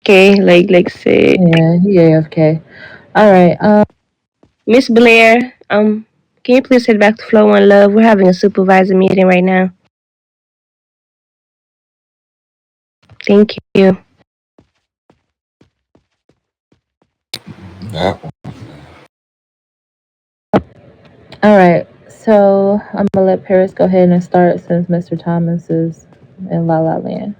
AFK, like say Yeah, he AFK. All right. Miss Blair. Can you please head back to Flow One Love? We're having a supervisor meeting right now. Thank you. Yeah. All right. So I'm gonna let Paris go ahead and start since Mr. Thomas is in La La Land.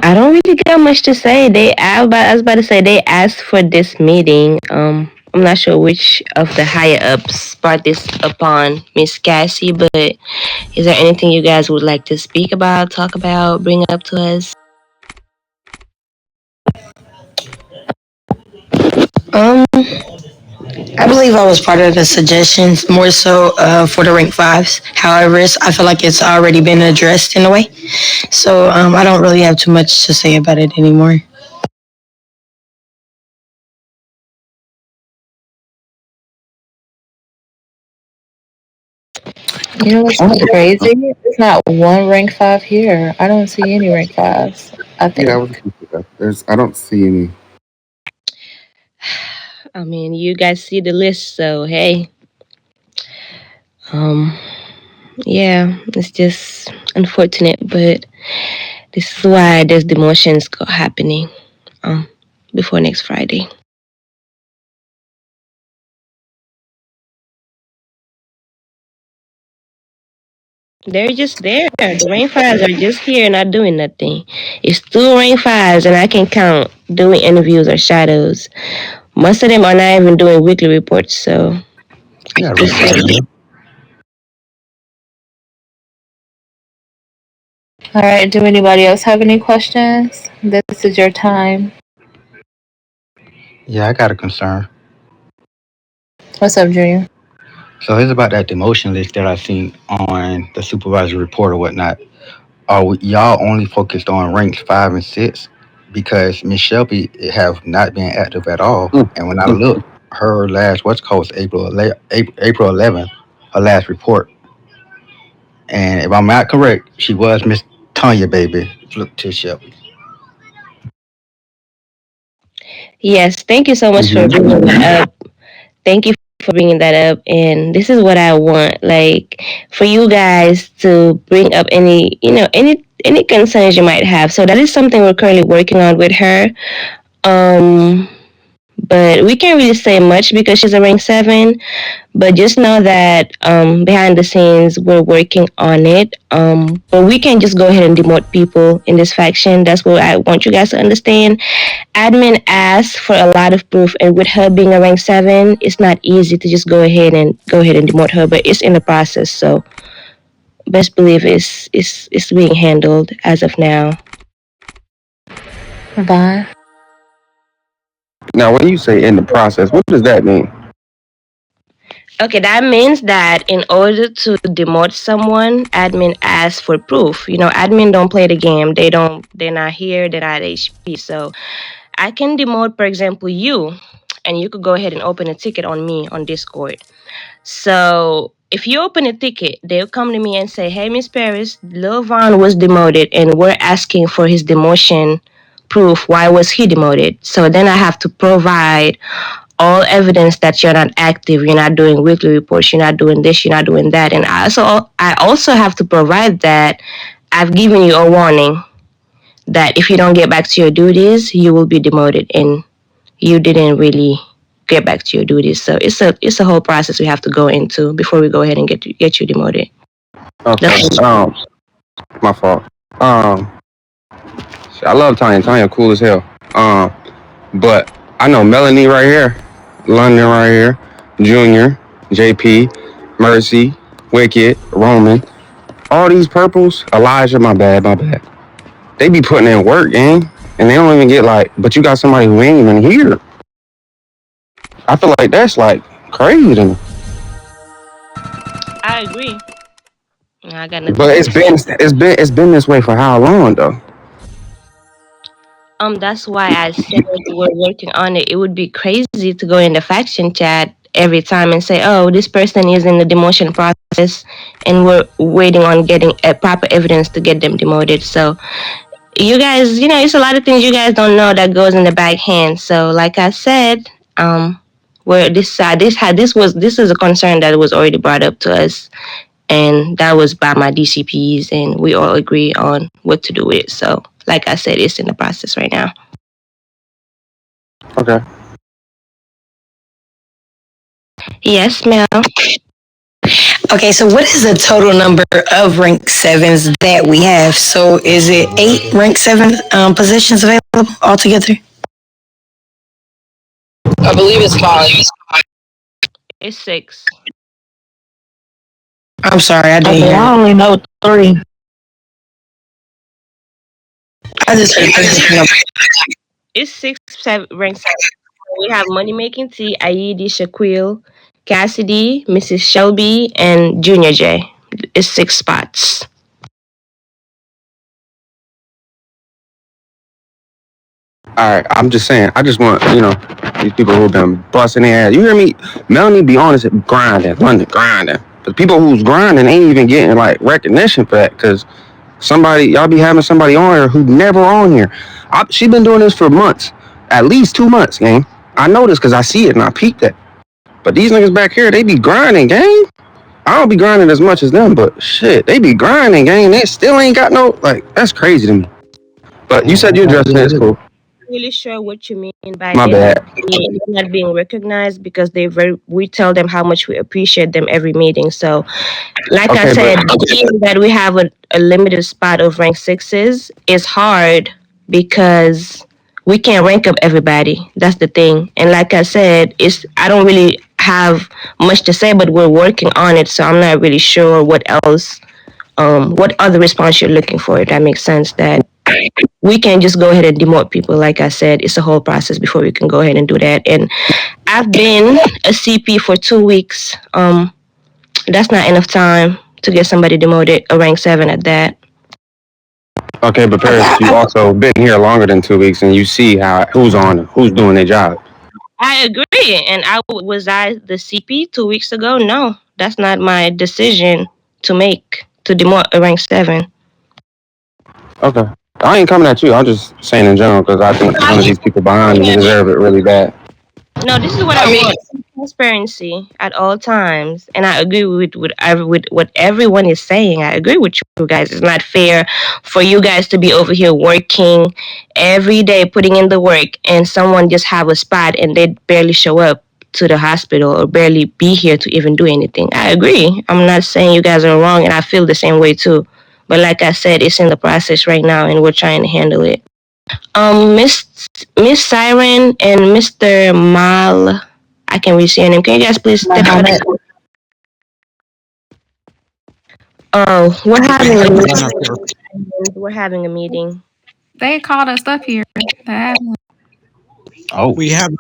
I don't really got much to say. I was about to say they asked for this meeting. I'm not sure which of the higher ups brought this upon Miss Cassie, but is there anything you guys would like to speak about, talk about, bring up to us? Um, I believe I was part of the suggestions more so for the rank fives. However, I feel like it's already been addressed in a way. So I don't really have too much to say about it anymore. You know what's crazy? There's not one rank 5 here. I don't see any rank 5s. I Yeah, I think. was looking for that. I don't see any. I mean, you guys see the list, so hey. Um, yeah, it's just unfortunate, but this is why there's demotions happening um before next Friday. They're just there. The rain fires are just here, not doing nothing. It's two rain fires, and I can count doing interviews or shadows. Most of them are not even doing weekly reports, so Yeah, it's right. All right. Do anybody else have any questions? This is your time. Yeah, I got a concern. What's up, Junior? So it's about that demotion list that I seen on the supervisory report or whatnot. Y'all only focused on ranks 5 and 6? Because Miss Shelby have not been active at all. And when I look, her last what's called was April 11th, her last report. And if I'm not correct, she was Miss Tanya baby. Flip to Shelby. yes. Thank you so much for Mm-hmm. bringing that up. Thank you for bringing that up, and this is what I want, like for you guys to bring up any concerns you might have. So that is something we're currently working on with her. Um, but we can't really say much because she's a rank 7. But just know that behind the scenes, we're working on it. But we can just go ahead and demote people in this faction. That's what I want you guys to understand. Admin asked for a lot of proof, and with her being a rank 7, it's not easy to just go ahead and demote her. But it's in the process, so best believe it's being handled as of now. Vaughn. Now, when you say in the process, what does that mean? Okay, that means that in order to demote someone, admin asks for proof. Admin don't play the game. They're not here, they're not HP. So I can demote, for example, you, and you could go ahead and open a ticket on me on Discord. So if you open a ticket, they'll come to me and say, "Hey, Miss Paris, Lil Von was demoted, and we're asking for his demotion proof. Why was he demoted?" So then I have to provide all evidence that you're not active, you're not doing weekly reports, you're not doing this, you're not doing that, and I also have to provide that I've given you a warning that if you don't get back to your duties, you will be demoted, and you didn't really get back to your duties. So it's a whole process we have to go into before we go ahead and get you demoted. Okay. That's My fault. Um, I love Tanya. Tanya cool as hell. But I know Melanie right here, London right here, Junior, JP, Mercy, Wicked, Roman. All these purples, Elijah, my bad. They be putting in work, gang, and they don't even get like. But you got somebody who ain't even here. I feel like that's like crazy to me. I agree. I got nothing But to say. it's been this way for how long though? That's why I said we're working on it. It would be crazy to go in the faction chat every time and say, oh, this person is in the demotion process and we're waiting on getting proper evidence to get them demoted. So you guys, it's a lot of things you guys don't know that goes in the backhand. So like I said, where this is a concern that was already brought up to us, and that was by my DCPs, and we all agree on what to do with it. So like I said, it's in the process right now. Okay. Yes, ma'am. Okay, so what is the total number of rank sevens that we have? So is it 8 rank 7 positions available altogether? I believe it's 5. It's 6. I'm sorry, I didn't hear. I only know 3. I just heard. It's 6, 7, rank 7. We have Money Making T, Aidi, Shaquille, Cassidy, Mrs. Shelby, and Junior J. It's 6 spots. All right. I'm just saying. I just want these people who've been busting their ass. You hear me? Melanie be honest, grinding, London grinding. But people who's grinding ain't even getting like recognition for that because y'all be having somebody on here who never on here. She been doing this for months, at least 2 months, gang. I know this because I see it and I peeped it. But these niggas back here, they be grinding, gang. I don't be grinding as much as them, but shit, they be grinding, gang. They still ain't got no that's crazy to me. But you said you addressed it. It's cool. Really sure what you mean by My bad. not being recognized because we tell them how much we appreciate them every meeting. So like I Okay, said, but being that we have a limited spot of rank 6s is hard because we can't rank up everybody. That's the thing. And like I said, I don't really have much to say, but we're working on it. So I'm not really sure what else, what other response you're looking for. If that makes sense, that we can't just go ahead and demote people. Like I said, it's a whole process before we can go ahead and do that. And I've been a CP for 2 weeks. That's not enough time to get somebody demoted, a rank 7 at that. okay, but Paris, you also been here longer than 2 weeks, and you see who's doing their job. I agree. And was I the CP 2 weeks ago? No, that's not my decision to make to demote a rank 7. Okay, I ain't coming at you. I'm just saying in general because I think some of these people behind me deserve it really bad. No, this is what I want. Transparency at all times. And I agree with what everyone is saying. I agree with you guys. It's not fair for you guys to be over here working every day, putting in the work, and someone just have a spot and they barely show up to the hospital or barely be here to even do anything. I agree. I'm not saying you guys are wrong, and I feel the same way too. But like I said, it's in the process right now, and we're trying to handle it. Miss Siren and Mr. Mal, I can read your name. Can you guys please step out? Oh, we're having a meeting. We're having a meeting. They called us up here. Oh, We have.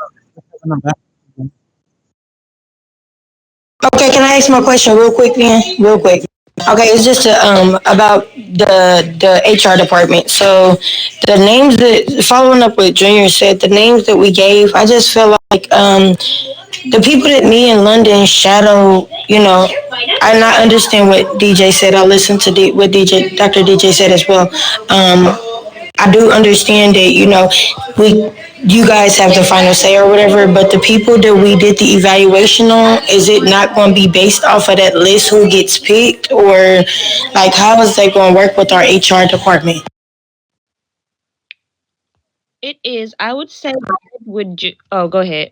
Okay, can I ask my question real quick, then? Real quick. Okay, it's just about the HR department. So the names that following up with Junior said, the names that we gave, I just feel like the people that me and London shadow, and I understand what DJ said. I listened to what Dr. DJ said as well. I do understand that you guys have the final say or whatever, but the people that we did the evaluation on, is it not going to be based off of that list who gets picked, or like how is that going to work with our HR department? It is. I would say. Would you? Oh, go ahead.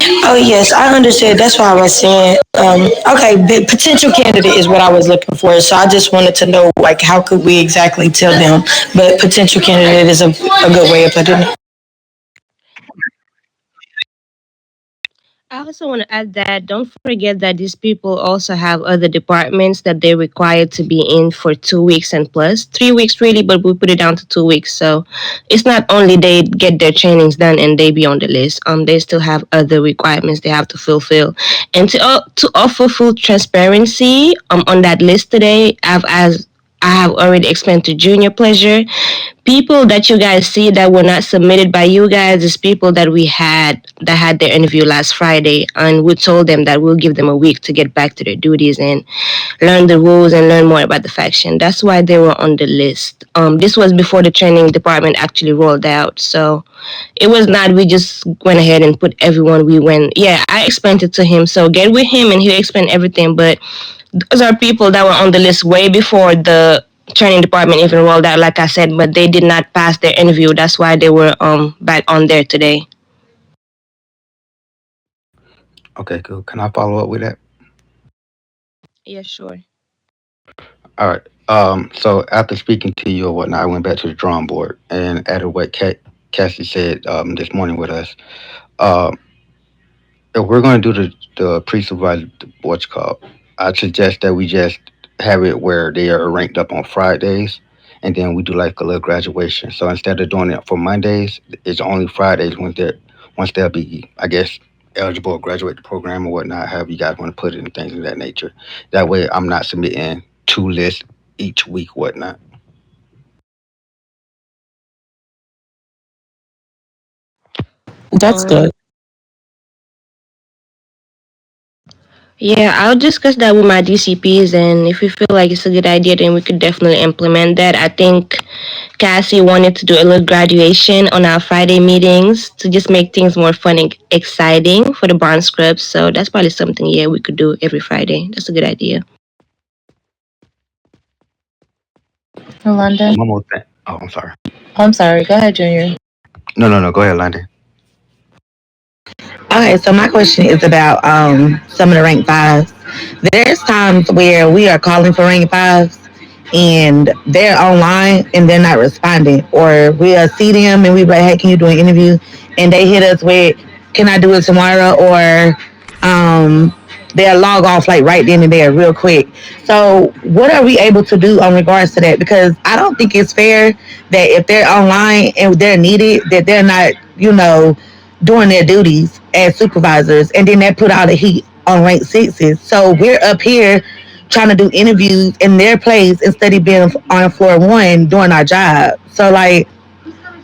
Oh yes, I understood. That's why I was saying. Okay, the potential candidate is what I was looking for. So I just wanted to know, like, how could we exactly tell them? But potential candidate is a good way of putting it. I also want to add that don't forget that these people also have other departments that they're required to be in for 2 weeks and plus 3 weeks, really, but we put it down to 2 weeks. So it's not only they get their trainings done and they be on the list. They still have other requirements they have to fulfill. And to offer full transparency, on that list today, as I have already explained to Junior Pleasure, people that you guys see that were not submitted by you guys is people that we had that had their interview last Friday, and we told them that we'll give them a week to get back to their duties and learn the rules and learn more about the faction. That's why they were on the list. This was before the training department actually rolled out, so it was not we just went ahead and put everyone we went. Yeah, I explained it to him, so get with him and he'll explain everything. But those are people that were on the list way before the training department even rolled out, like I said, but they did not pass their interview. That's why they were back on there today. Okay, cool. Can I follow up with that? Yeah, sure. All right. So after speaking to you or whatnot, I went back to the drawing board and added what Cassie said this morning with us. Um, if we're going to do the pre-supervised what's called, I suggest that we just have it where they are ranked up on Fridays, and then we do like a little graduation. So instead of doing it for Mondays, it's only Fridays once they'll be, I guess, eligible to graduate the program or whatnot. However you guys want to put it and things of that nature. That way, I'm not submitting two lists each week, whatnot. That's Um, good. yeah, I'll discuss that with my DCPs, and if we feel like it's a good idea, then we could definitely implement that. I think Cassie wanted to do a little graduation on our Friday meetings to just make things more fun and exciting for the barn scrubs. So that's probably something, yeah, we could do every Friday. That's a good idea. London. One more thing. Oh, I'm sorry. I'm sorry. Go ahead, Junior. No. Go ahead, London. Okay, so my question is about some of the rank fives. There's times where we are calling for rank fives and they're online and they're not responding, or we'll see them and we be like, "Hey, can you do an interview?" And they hit us with, "Can I do it tomorrow?" Or they'll log off like right then and there, real quick. So, what are we able to do on regards to that? Because I don't think it's fair that if they're online and they're needed, that they're not, doing their duties as supervisors, and then that put all the heat on rank sixes. So we're up here trying to do interviews in their place instead of being on floor one doing our job. So like,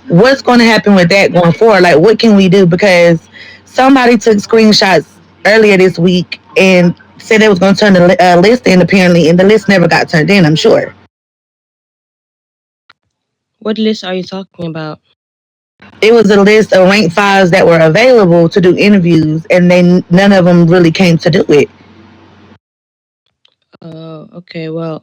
what's going to happen with that going forward? Like, what can we do? Because somebody took screenshots earlier this week and said they was going to turn the list in apparently, and the list never got turned in. I'm sure What list are you talking about? it was a list of rank fives that were available to do interviews, and they none of them really came to do it. Okay, well,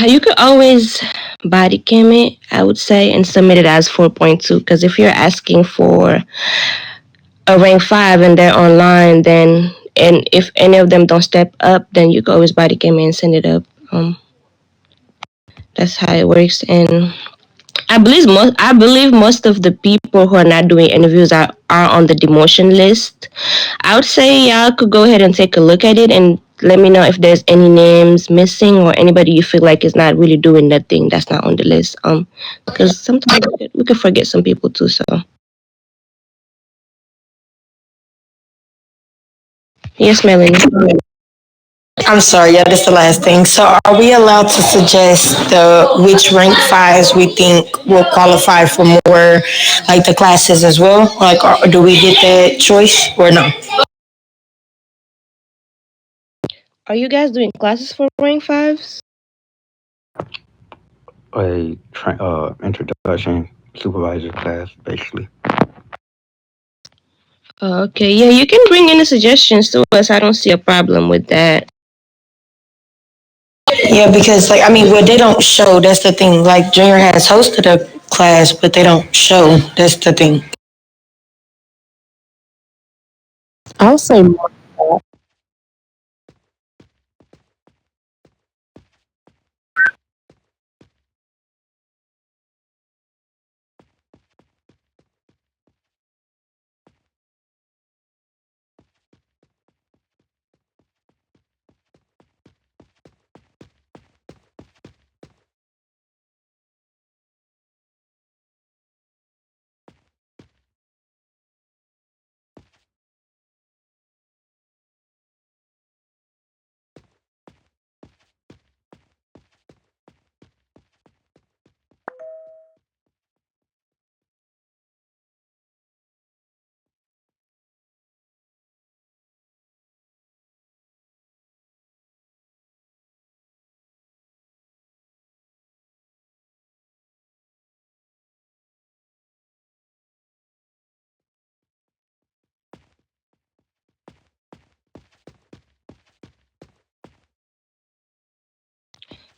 you could always body cam it, I would say, and submit it as 4.2. Because if you're asking for a rank 5 and they're online, then and if any of them don't step up, then you can always body cam it and send it up. That's how it works. And I believe most of the people who are not doing interviews are on the demotion list. I would say y'all could go ahead and take a look at it and let me know if there's any names missing or anybody you feel like is not really doing nothing that's not on the list. Because sometimes we could forget some people too. So yes, Melanie. I'm sorry, yeah, that's the last thing. So, are we allowed to suggest the which rank fives we think will qualify for more, like the classes as well? Like, or do we get that choice or no? Are you guys doing classes for rank 5s? Introduction supervisor class, basically. Okay, yeah, you can bring any suggestions to us. I don't see a problem with that. Yeah, because like I mean, well, they don't show. That's the thing. Like Junior has hosted a class, but they don't show. That's the thing. I'll say more.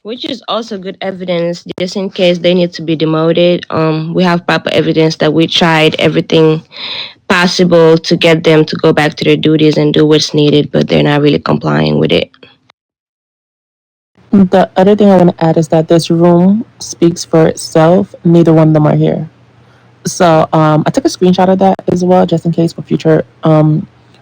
Which is also good evidence, just in case they need to be demoted. We have proper evidence that we tried everything possible to get them to go back to their duties and do what's needed, but they're not really complying with it. The other thing I want to add is that this room speaks for itself. Neither one of them are here. So I took a screenshot of that as well, just in case for future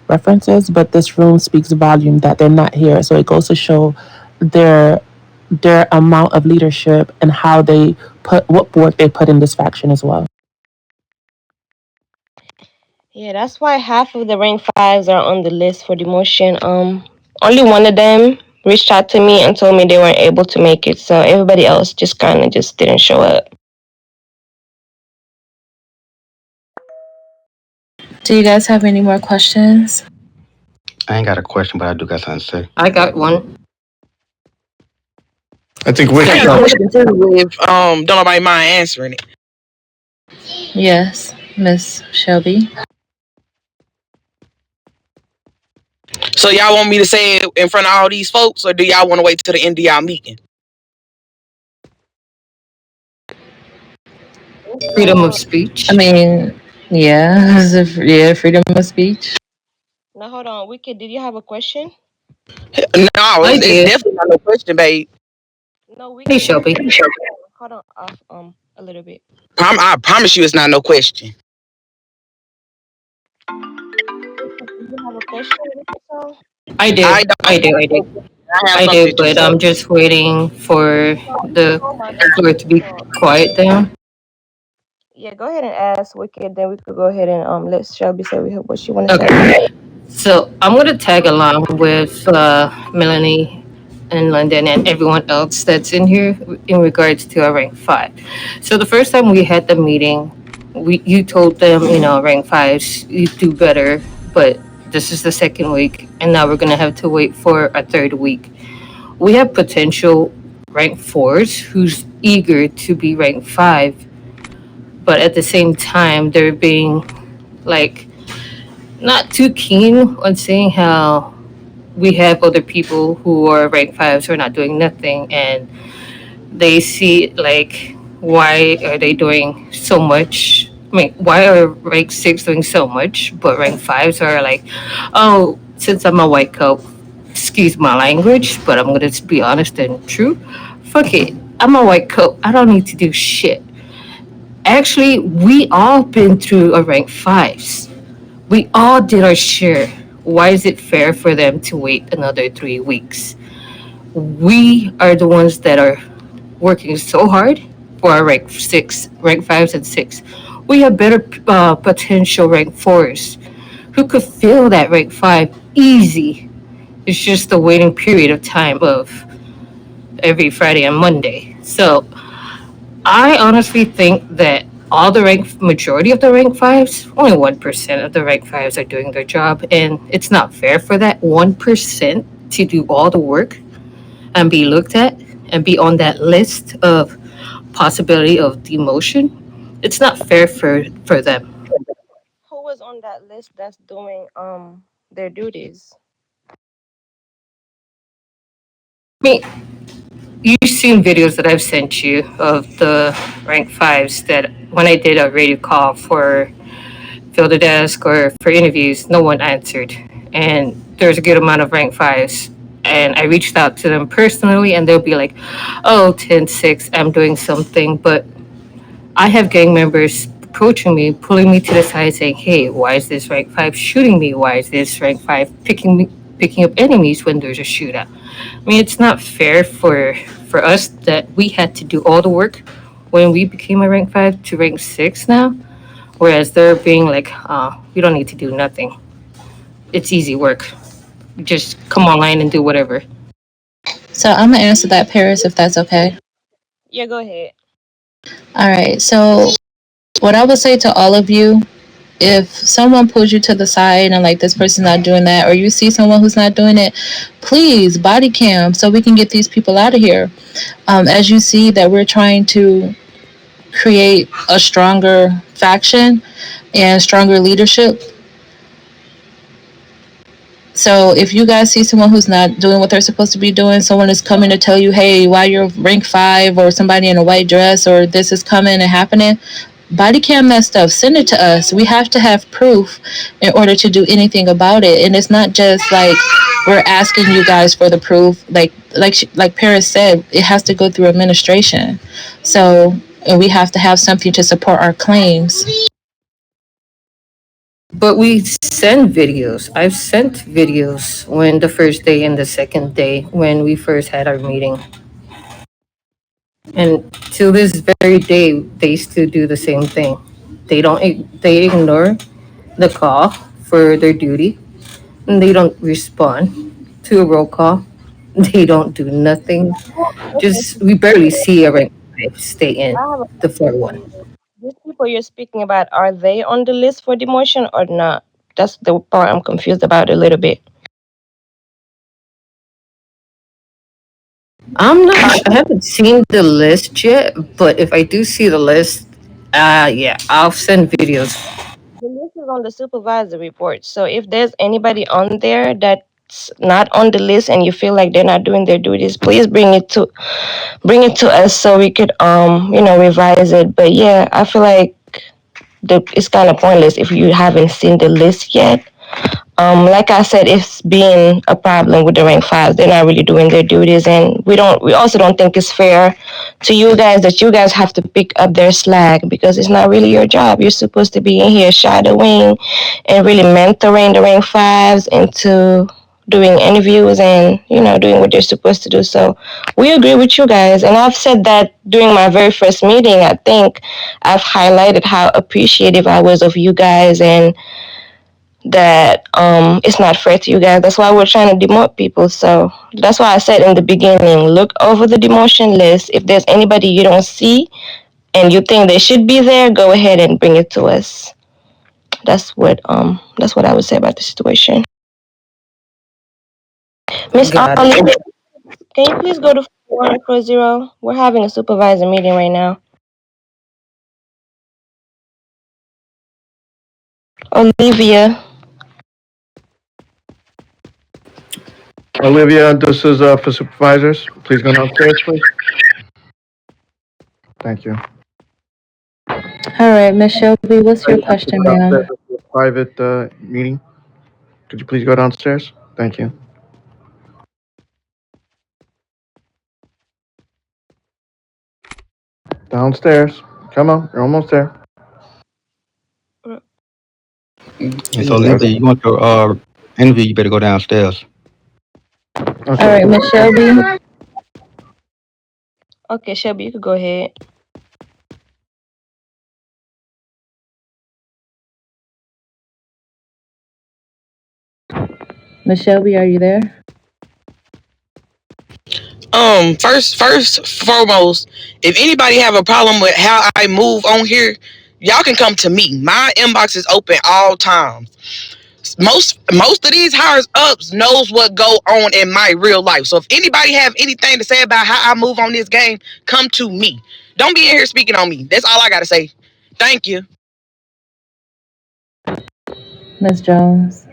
references. But this room speaks volume that they're not here. So it goes to show their amount of leadership and how they put what work they put in this faction as well. Yeah, that's why half of the rank fives are on the list for demotion. Only one of them reached out to me and told me they weren't able to make it, so everybody else just kind of just didn't show up. Do you guys have any more questions? I ain't got a question, but I do got something to say. I got one. I think we I got a question too. If don't nobody mind answering it. Yes, Miss Shelby. So y'all want me to say it in front of all these folks, or do y'all want to wait till the end of y'all meeting? Freedom of speech. I mean, yeah, freedom of speech. Now hold on, Wicked, did you have a question? No, it's definitely not no question, babe. No, Hey, Shelby. Hold on off a little bit. I promise you, it's not no question. Do you have a question? So? I do. I do, but I'm just waiting for the floor to be quiet down. Yeah, go ahead and ask Wicked, then we could go ahead and let Shelby say what she want to say. Okay. So I'm gonna tag along with Melanie and London and everyone else that's in here in regards to our rank 5. So the first time we had the meeting, you told them, rank 5s, you do better, but this is the second week, and now we're gonna have to wait for a third week. We have potential rank 4s who's eager to be rank 5, but at the same time they're being like not too keen on seeing how we have other people who are rank 5s who are not doing nothing, and they see like, why are they doing so much? I mean, why are rank 6 doing so much, but rank 5s are like, oh, since I'm a white coat, excuse my language, but I'm gonna be honest and true. Fuck it, I'm a white coat. I don't need to do shit. Actually, we all been through a rank 5s. We all did our share. Why is it fair for them to wait another 3 weeks? We are the ones that are working so hard for our rank 5s and 6. We have better potential rank 4s who could fill that rank 5 easy. It's just the waiting period of time of every Friday and Monday. So I honestly think that majority of the rank 5s, only 1% of the rank 5s are doing their job, and it's not fair for that 1% to do all the work and be looked at and be on that list of possibility of demotion. It's not fair for them. Who was on that list that's doing their duties? I mean, you've seen videos that I've sent you of the rank 5s that when I did a radio call for fill the desk or for interviews, no one answered. and there's a good amount of rank fives. And I reached out to them personally, and they'll be like, "Oh, 10-6, I'm doing something," but I have gang members approaching me, pulling me to the side, saying, "Hey, why is this rank five shooting me? Why is this rank five picking up enemies when there's a shootout?" I mean, it's not fair for us that we had to do all the work when we became a rank five to rank six now, whereas they're being like, "We don't need to do nothing. It's easy work. Just come online and do whatever." So I'm gonna answer that, Paris, if that's okay. Yeah, go ahead. All right. So what I would say to all of you, if someone pulls you to the side and like this person's not doing that, or you see someone who's not doing it, please body cam so we can get these people out of here. As you see that we're trying to create a stronger faction and stronger leadership. So if you guys see someone who's not doing what they're supposed to be doing, someone is coming to tell you, hey, why you're rank 5, or somebody in a white dress, or this is coming and happening, body cam that stuff, send it to us. We have to have proof in order to do anything about it. And it's not just like we're asking you guys for the proof. Like Paris said, it has to go through administration. So and we have to have something to support our claims. But we send videos. I've sent videos when the first day and the second day when we first had our meeting. And till this very day, they still do the same thing. They ignore the call for their duty, and they don't respond to a roll call. They don't do nothing. Just we barely see a rank 5 stay in I have the floor 1. These people you're speaking about, are they on the list for demotion or not? That's the part I'm confused about a little bit. I'm not. I haven't seen the list yet, but if I do see the list, yeah, I'll send videos. The list is on the supervisor report. So if there's anybody on there that's not on the list and you feel like they're not doing their duties, please bring it to us so we could revise it. But yeah, I feel like it's kind of pointless if you haven't seen the list yet. Like I said, it's been a problem with the rank 5s. They're not really doing their duties, and we also don't think it's fair to you guys that you guys have to pick up their slack, because it's not really your job. You're supposed to be in here shadowing and really mentoring the rank 5s into doing interviews and doing what they're supposed to do. So we agree with you guys, and I've said that during my very first meeting. I think I've highlighted how appreciative I was of you guys, and that it's not fair to you guys. That's why we're trying to demote people. So that's why I said in the beginning, look over the demotion list. If there's anybody you don't see and you think they should be there, go ahead and bring it to us. That's what I would say about the situation. Miss Olivia, can you please go to 4140? We're having a supervisor meeting right now. Olivia. Olivia, this is for supervisors. Please go downstairs, please. Thank you. All right, Ms. Shelby, what's your question, ma'am? Private meeting. Could you please go downstairs? Thank you. Downstairs. Come on, you're almost there. And so, Lindsay, you want to interview, you better go downstairs. All right, Ms. Shelby. Okay, Shelby, you could go ahead. Ms. Shelby, are you there? First foremost, if anybody have a problem with how I move on here, y'all can come to me. My inbox is open all times. Most of these hires ups knows what go on in my real life. So if anybody have anything to say about how I move on this game, come to me. Don't be in here speaking on me. That's all I gotta say. Thank you. Ms. Jones.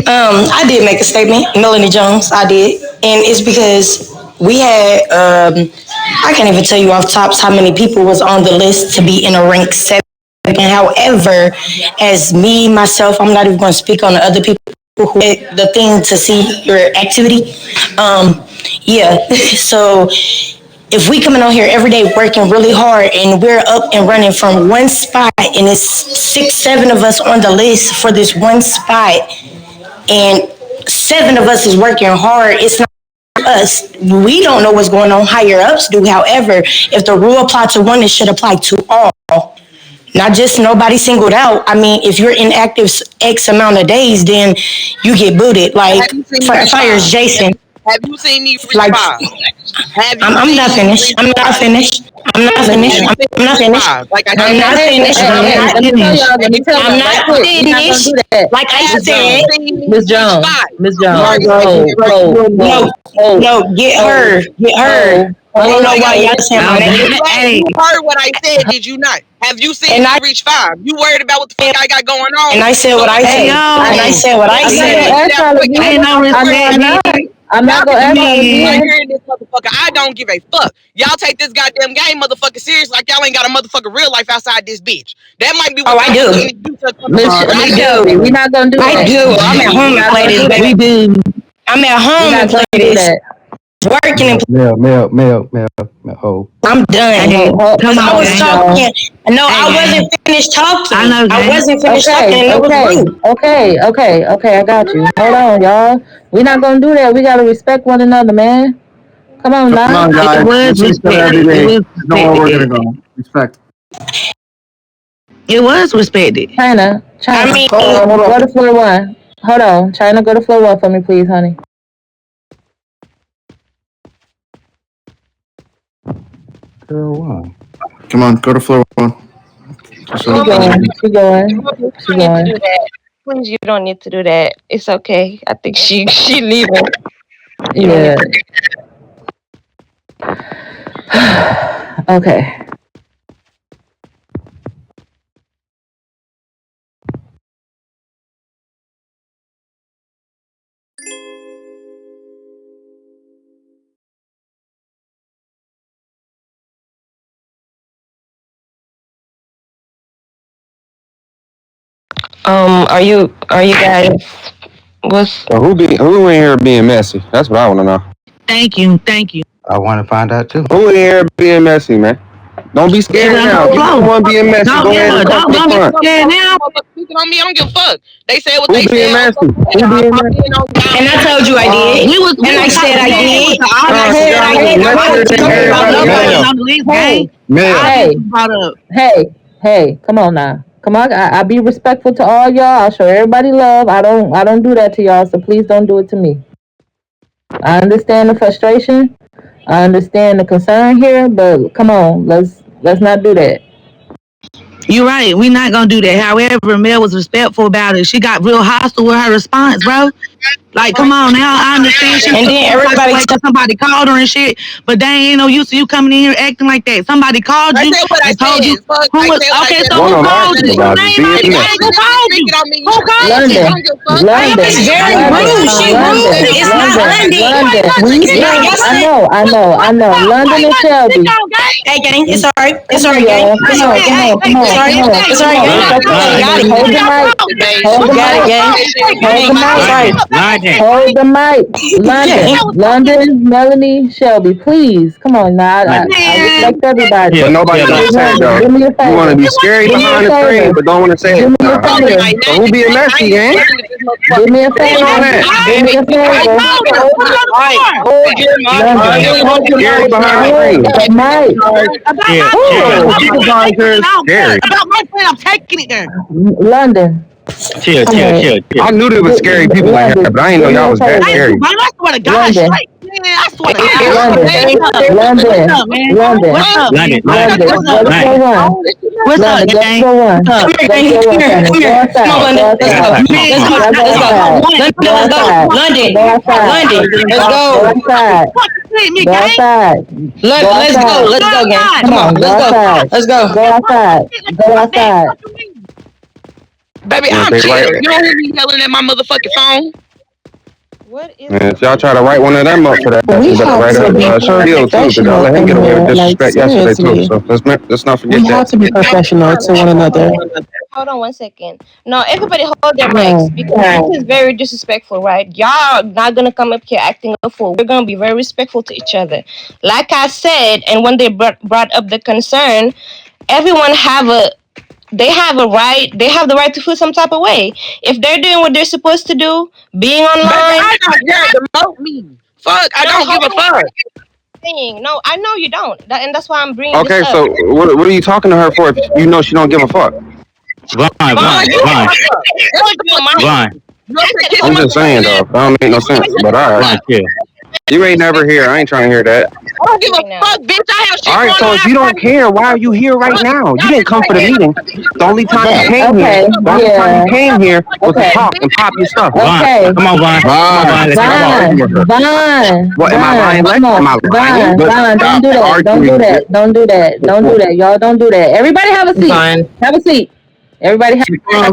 I did make a statement, Melanie Jones. I did, and it's because we had. I can't even tell you off tops how many people was on the list to be in a rank 7 However, as me, myself, I'm not even going to speak on the other people who the thing to see your activity. Yeah. So if we coming on here every day working really hard and we're up and running from one spot and it's 6, 7 of us on the list for this one spot and 7 of us is working hard, it's not us. We don't know what's going on. Higher ups do. However, if the rule applies to one, it should apply to all. Not just nobody singled out. I mean, if you're inactive X amount of days, then you get booted. Like fires Jason. Have you seen me reach Like 5? I'm not finished. I'm not finished. I'm not finished. I'm not finished. Like I'm not finished. Let me tell y'all. Let me tell y'all. I'm not finished. Like I said, Miss Jones. Miss Jones. No, get her. Get her. I don't know why y'all saying my name. You heard what I said, did you not? Have you seen me reach 5? You worried about what the fuck I got going on? And I said what I said. And I said what I said. Ain't no respect. I'm not gonna ask right here in this motherfucker. I don't give a fuck. Y'all take this goddamn game motherfucker serious like y'all ain't got a motherfucking real life outside this bitch. That might be what I do. I do. We're not gonna do that. I do. I'm at home and play this. We do. I'm at home and play this. Working and Oh. I'm done. Come on, I was talking. No, I wasn't finished talking. I wasn't finished talking. Okay. I got you. Hold on, y'all. We're not gonna do that. We gotta respect one another, man. Come on, now. Come on, guys. It was respected. It was Know where we're respected. gonna go. Respect. It was respected. China. I mean, Go to floor 1. Hold on. China, go to floor 1 for me, please, honey. Come on, go to floor 1. She going. Queens, you don't need to do that. It's okay. I think she leaving. Yeah. Okay. Are you guys? So who in here being messy? That's what I want to know. Thank you. I want to find out too. Who in here being messy, man? Don't be scared now. If you don't want to be being messy, go ahead and come to the front. on me, I don't give a fuck. They said what Who they being said. messy? Who being messy? and I told you I did. And I said I did. And I said I did. Hey, come on now. Come on, I be respectful to all y'all. I'll show everybody love. I don't do that to y'all, so please don't do it to me. I understand the frustration. I understand the concern here, but come on, let's not do that. You're right. We're not gonna do that. However, Mel was respectful about it. She got real hostile with her response, bro. Like, come on now. I understand. She and then everybody somebody called her and shit, but they ain't no use to you coming in here acting like that. Somebody called you and told you who was okay. So who called you? Who called you? Who called you? London. It's very rude. She rude. It's not London. I know. London and Shelby. Hey, gang. It's alright. It's alright, gang. Come on. It's alright, gang. Hold the mic. Hold the mic. London, Melanie, Shelby, please. Come on now. I respect everybody. But nobody gonna say it though. Do me a favor. You want to be scary behind the screen, but don't want to say it. So who being messy, gang? Do me a favor. Scary behind the screen. The mic. Scary. About my friend, I'm taking it there. London. Chill. I knew there was scary people in here, but I didn't know y'all was that scary. I swear to God, London. straight. Man, I swear to God. London. What's up, gang? Baby, I'm chill. You don't hear me yelling at my motherfucking phone. What is And if the y'all try to write one of them up for that, We you better have write to be a spiel too, because y'all professional let him in get away with here. Like, disrespect yesterday too. seriously. So let's not We forget have that. to be No, professional to one another. hold on 1 second. No, everybody hold their Yeah. mics because this is very disrespectful, right? Y'all not gonna come up here acting a fool. We're gonna be very respectful to each other. Like I said, and when they brought up the concern, everyone they have a right. They have the right to feel some type of way if they're doing what they're supposed to do, being Baby, online. I don't care. Demote me. Fuck, I No, don't give hold a on. fuck. Saying no, I know you don't, and that's why I'm bringing this Okay, up. so what are you talking to her for if you know she don't give a fuck? Vaughn, you shut up. That's the fuck you Vaughn. do. You up I here said, kissing hold I'm my just saying fucking though, ass. that don't make no sense. But all right, you ain't never here. I ain't trying to hear that. I don't give a right now. fuck, bitch. I have All shit right, going so on if you don't outside. care, why are you here right now? You Y'all didn't bitches come for the ain't meeting. The only time you came here, Okay, the only time you yeah. came here was to Okay. talk and pop your stuff. Okay. Come on, Vaughn. Come on, Vaun. Let's stop arguing with her. What am I lying? What? Come on, Am I lying? Let's Don't stop do that. Don't do arguing with that. Don't do that. Don't do that. Y'all don't do that. Everybody have a seat. Vaughn. Have a seat. Everybody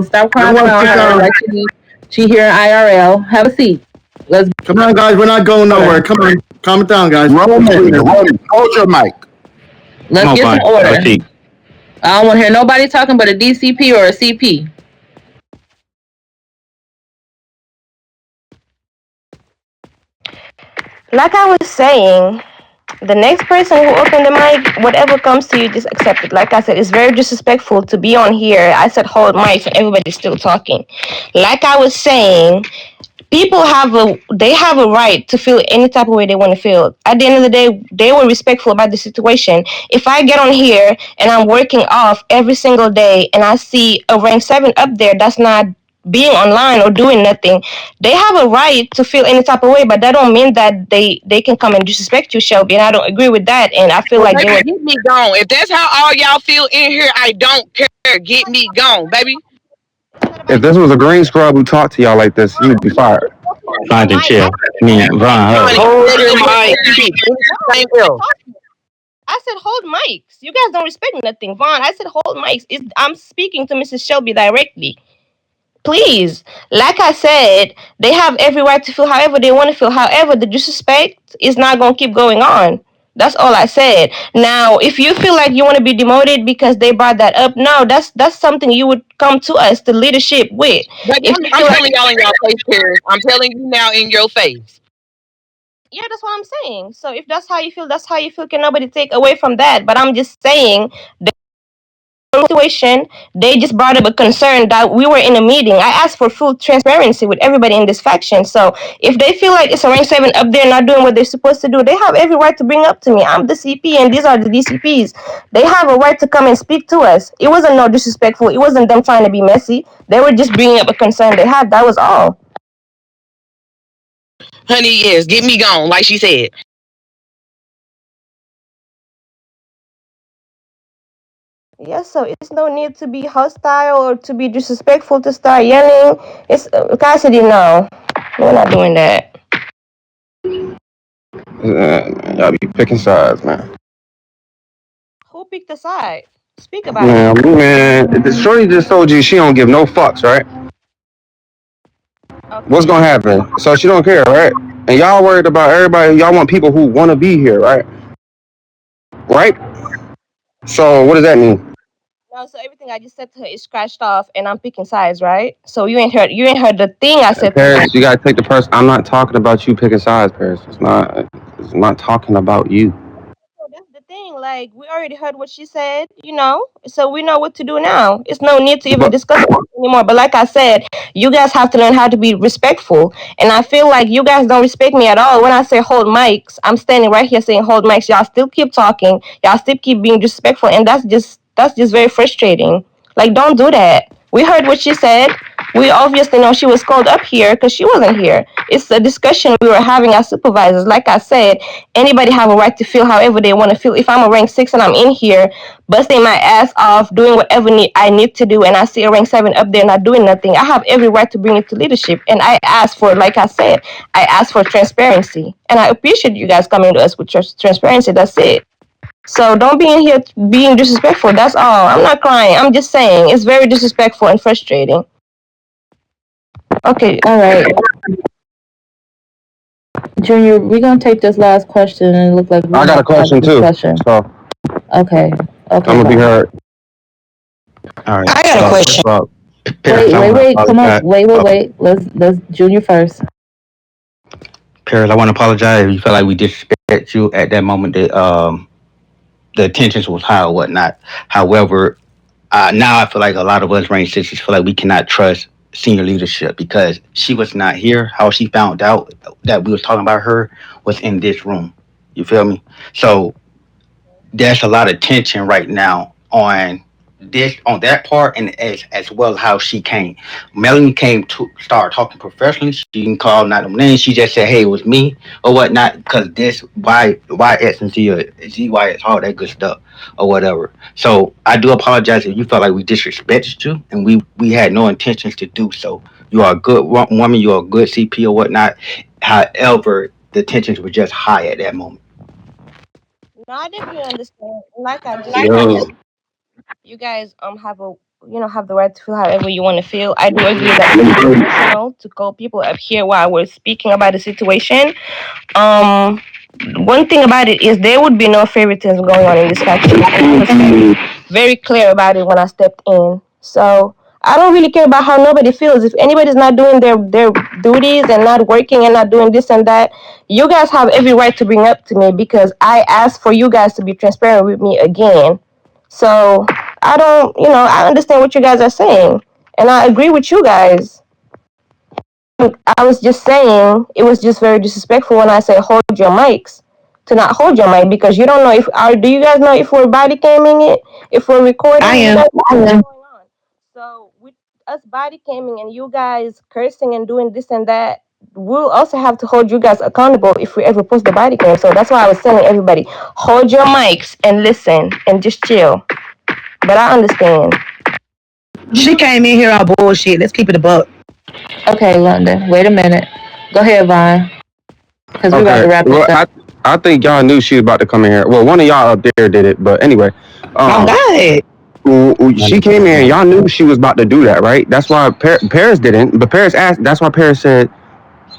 stop crying around her like she here in IRL. Have a seat. Let's Come on, guys. We're not going nowhere. Come on. Calm it down, guys. Roman, hold your mic. get some order. I don't want to hear nobody talking but a DCP or a CP. Like I was saying, the next person who opened the mic, whatever comes to you, just accept it. Like I said, it's very disrespectful to be on here. I said hold mics and everybody's still talking. Like I was saying, people they have a right to feel any type of way they want to feel. At the end of the day, they were respectful about the situation. If I get on here and I'm working off every single day and I see a rank 7 up there that's not being online or doing nothing, they have a right to feel any type of way, but that don't mean that they can come and disrespect you, Shelby, and I don't agree with that, and I feel Well, like they baby, were. get me gone. If that's how all y'all feel in here, I don't care. Get me gone, baby. If this was a green scrub who talked to y'all like this, he would be fired. Find and chill. Hold your mic. Same bill. I said hold mics. You guys don't respect nothing, Vaughn. I said hold mics. I'm speaking to Mrs. Shelby directly. Please, like I said, they have every right to feel however they want to feel. However, the disrespect is not going to keep going on. That's all I said. Now, if you feel like you want to be demoted because they brought that up, no, that's something you would come to us, the leadership, with. Baby, If you I'm feel telling y'all in y'all face, Paris. I'm telling you now in your face. yeah, that's what I'm saying. So if that's how you feel, that's how you feel. Can nobody take away from that? But I'm just saying the situation, they just brought up a concern that we were in a meeting. I asked for full transparency with everybody in this faction. So if they feel like it's a rank 7 up there not doing what they're supposed to do, they have every right to bring up to me. I'm the CP and these are the DCPs. They have a right to come and speak to us. It wasn't no disrespectful. It wasn't them trying to be messy. They were just bringing up a concern they had. That was all. Honey, yes, get me gone, like she said. Yes, so it's no need to be hostile or to be disrespectful to start yelling. It's Cassidy, no. We're not doing that. Y'all be picking sides, man. Who picked the side? Speak about it. Man, the shorty just told you she don't give no fucks, right? Okay. What's gonna happen? So she don't care, right? And y'all worried about everybody. Y'all want people who want to be here, right? Right? So what does that mean? No, so everything I just said to her is scratched off, and I'm picking sides, right? So you ain't heard the thing I said to her. Paris, you gotta take the person. I'm not talking about you picking sides, Paris. It's not. It's not talking about you. So that's the thing. Like we already heard what she said, so we know what to do now. It's no need to even But discuss it anymore. But like I said, you guys have to learn how to be respectful. And I feel like you guys don't respect me at all. When I say hold mics, I'm standing right here saying hold mics. Y'all still keep talking. Y'all still keep being disrespectful, and that's just very frustrating. Like don't do that. We heard what she said. We obviously know she was called up here because she wasn't here. It's a discussion we were having as supervisors. Like I said, anybody have a right to feel however they want to feel. If I'm a rank 6 and I'm in here busting my ass off doing whatever I need to do, and I see a rank 7 up there not doing nothing, I have every right to bring it to leadership. And I ask for, like I said, I ask for transparency, and I appreciate you guys coming to us with transparency. That's it. So don't be in here being disrespectful. That's all. I'm not crying. I'm just saying it's very disrespectful and frustrating. Okay, all right. Junior, we're gonna take this last question and it look like I got a question too. So Okay. I'm gonna be heard. All right. I got a question. First of all, Paris, I wanna Wait, come on. apologize. Wait. Let's Junior first. Paris, I want to apologize if you felt like we disrespect you at that moment. The intentions was high or whatnot. However, now I feel like a lot of us range sixes feel like we cannot trust senior leadership because she was not here. How she found out that we was talking about her was in this room. You feel me? So there's a lot of tension right now on that part, and as well as how she came. Melanie came to start talking professionally. She didn't call not them names. She just said, "Hey, it was me" or whatnot. Because this why S and Z or ZYS, all that good stuff or whatever. So I do apologize if you felt like we disrespected you, and we had no intentions to do so. You are a good woman. You are a good CP or whatnot. However, the tensions were just high at that moment. No, I definitely understand. Like I just Yo. said, you guys have a have the right to feel however you want to feel. I do agree that it's personal to call people up here while we're speaking about the situation. Um, one thing about it is there would be no favoritism going on in this faction. I was very clear about it when I stepped in. So I don't really care about how nobody feels. If anybody's not doing their duties and not working and not doing this and that, you guys have every right to bring up to me because I asked for you guys to be transparent with me again. So I don't, I understand what you guys are saying, and I agree with you guys. I was just saying it was just very disrespectful when I say hold your mics to not hold your mic because you don't know if do you guys know if we're body camming it, if we're recording? I am. What's going on? So with us body camming and you guys cursing and doing this and that, we'll also have to hold you guys accountable if we ever post the body cam. So that's why I was telling everybody, hold your mics and listen and just chill. But I understand. She came in here all bullshit. Let's keep it a buck. Okay, London. Wait a minute. Go ahead, Vine. Because we're about to wrap this up. I think y'all knew she was about to come in here. Well, one of y'all up there did it, but anyway. Oh God. She came in. Y'all knew she was about to do that, right? That's why Paris didn't. But Paris asked. That's why Paris said,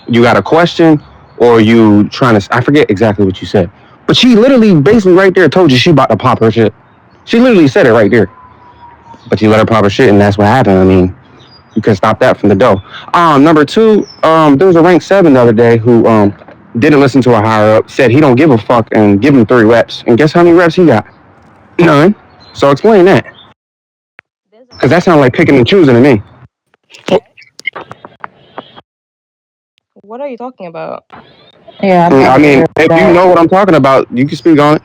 "You got a question, or you trying to?" I forget exactly what you said, but she literally, basically, right there, told you she about to pop her shit. She literally said it right there. But you let her pop her shit, and that's what happened. I mean, you can stop that from the dough. Number two, there was a rank 7 the other day who didn't listen to a higher up, said he don't give a fuck and give him 3 reps. And guess how many reps he got? None. So explain that. Because that sounds like picking and choosing to me. What are you talking about? Yeah, I mean, if you know what I'm talking about, you can speak on it.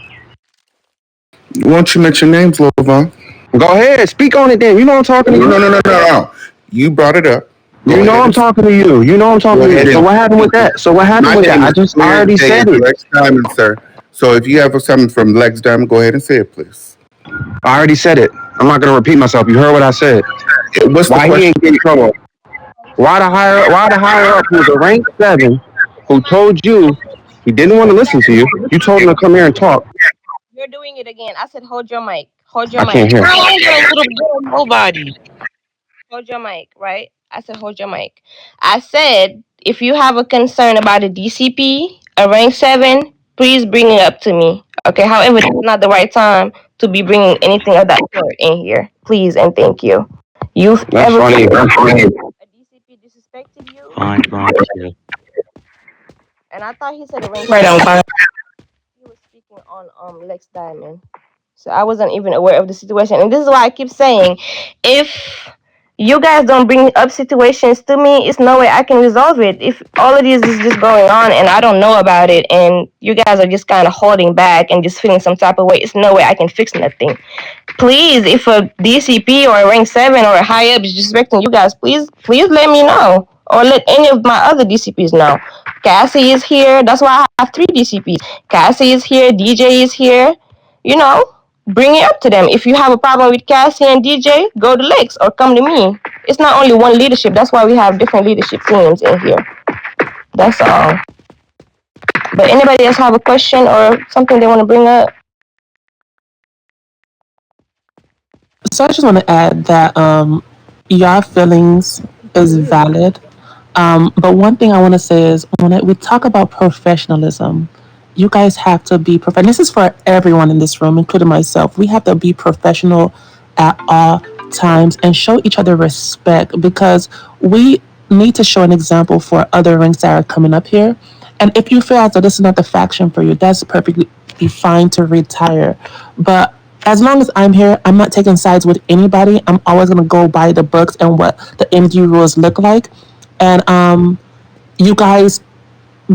Why don't you mention names, Lovon? Go ahead, speak on it then. You know I'm talking to you. No. You brought it up. You know I'm talking to you. You know I'm talking to you. So what happened with that? I already said it. Lex Diamond, sir. So if you have something from Lex Diamond, go ahead and say it, please. I already said it. I'm not gonna repeat myself. You heard what I said. What's the Why question? he ain't getting trouble? Why the higher up who's a rank 7 who told you he didn't want to listen to you? You told him to come here and talk. You're doing it again. I said hold your mic. Hold your mic. I can't hear. Girl, I ain't got a little bit of nobody. Hold your mic, right? I said hold your mic. I said if you have a concern about a DCP, a rank 7, please bring it up to me. Okay. However, this is not the right time to be bringing anything of that sort in here. Please and thank you. You've That's funny. a DCP disrespected you? Fine. And I thought he said a rank Right 7. on fire. He was speaking on Lex Diamond. So I wasn't even aware of the situation. And this is why I keep saying, if you guys don't bring up situations to me, it's no way I can resolve it. If all of this is just going on and I don't know about it and you guys are just kind of holding back and just feeling some type of way, it's no way I can fix nothing. Please, if a DCP or a rank 7 or a high up is disrespecting you guys, please let me know. Or let any of my other DCPs know. Cassie is here. That's why I have 3 DCPs. Cassie is here. DJ is here. Bring it up to them. If you have a problem with Cassie and DJ, go to Lex or come to me. It's not only one leadership. That's why we have different leadership teams in here. That's all. But anybody else have a question or something they want to bring up? So I just want to add that your feelings is valid. But one thing I want to say is when we talk about professionalism, you guys have to be professional. This is for everyone in this room, including myself. We have to be professional at all times and show each other respect because we need to show an example for other ranks that are coming up here. And if you feel as though this is not the faction for you, that's perfectly fine to retire. But as long as I'm here, I'm not taking sides with anybody. I'm always going to go by the books and what the MD rules look like. And you guys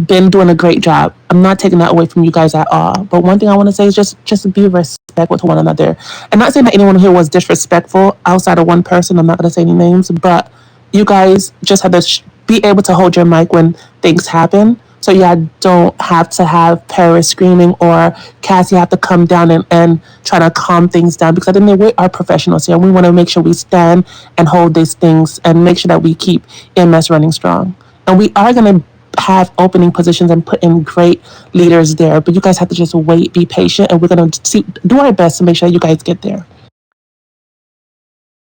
been doing a great job. I'm not taking that away from you guys at all. But one thing I want to say is just be respectful to one another. And not saying that anyone here was disrespectful outside of one person. I'm not going to say any names, but you guys just have to be able to hold your mic when things happen. So yeah, don't have to have Paris screaming or Cassie have to come down and try to calm things down because I think we are professionals here and we want to make sure we stand and hold these things and make sure that we keep MS running strong. And we are going to have opening positions and put in great leaders there, but you guys have to just wait, be patient, and we're going to do our best to make sure you guys get there.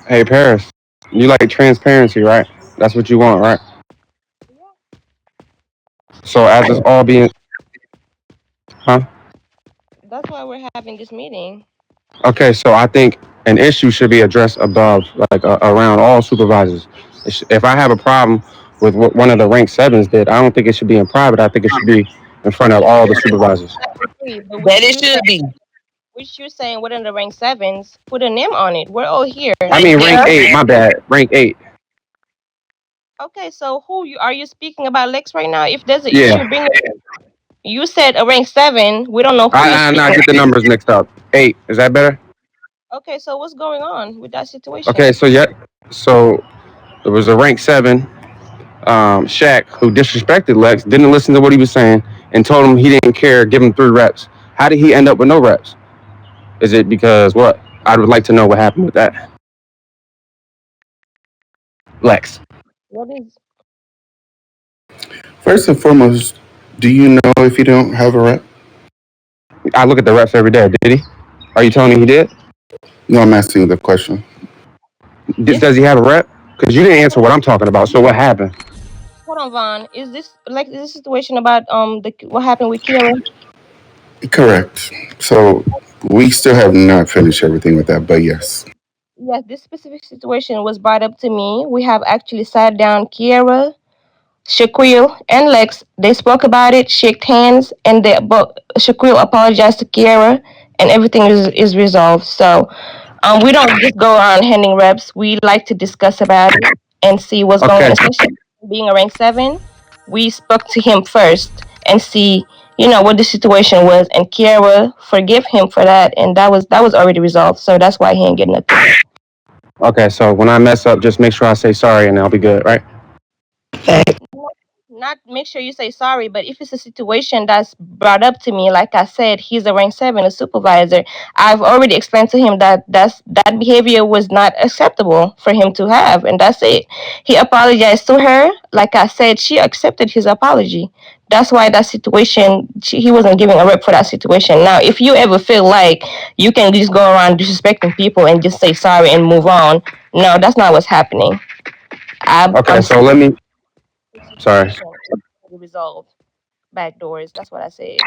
Hey, Paris, you like transparency, right? That's what you want, right? So as it's all being, huh? That's why we're having this meeting. Okay, so I think an issue should be addressed above, like around all supervisors. If I have a problem with what one of the rank 7s did, I don't think it should be in private. I think it should be in front of all the supervisors. I agree, but That it should be. which you're saying, what in the rank 7s, put a name on it. We're all here. I mean, rank 8, my bad. Rank 8. Okay, so are you speaking about Lex right now? If there's an Yeah. issue, bring it. You said a rank 7. We don't know who I get the numbers mixed up. 8. Is that better? Okay, so what's going on with that situation? Okay, so there was a rank 7, Shaq, who disrespected Lex, didn't listen to what he was saying, and told him he didn't care, give him 3 reps. How did he end up with no reps? Is it because what? I would like to know what happened with that. Lex. What is? First and foremost, do you know if you don't have a rep? I look at the reps every day. Did he? Are you telling me he did? No, I'm asking you the question. Does he have a rep? Because you didn't answer what I'm talking about. So what happened? Hold on, Vaughn. Is this situation about what happened with Kira? Correct. So we still have not finished everything with that, but yes. Yes, this specific situation was brought up to me. We have actually sat down, Kiera, Shaquille, and Lex. They spoke about it, shook hands, and Shaquille apologized to Kiera, and everything is resolved. So we don't just go around handing reps. We like to discuss about it and see what's going on. Especially being a rank 7, we spoke to him first and see, what the situation was, and Kiera forgive him for that, and that was already resolved. So that's why he ain't getting nothing. Okay, so when I mess up, just make sure I say sorry and I'll be good, right? Not make sure you say sorry, but if it's a situation that's brought up to me, like I said, he's a rank 7, a supervisor. I've already explained to him that that behavior was not acceptable for him to have, and that's it. He apologized to her. Like I said, she accepted his apology. That's why that situation, he wasn't giving a rep for that situation. Now, if you ever feel like you can just go around disrespecting people and just say sorry and move on, no, that's not what's happening. So let me. Sorry. Resolve back doors. That's what I said.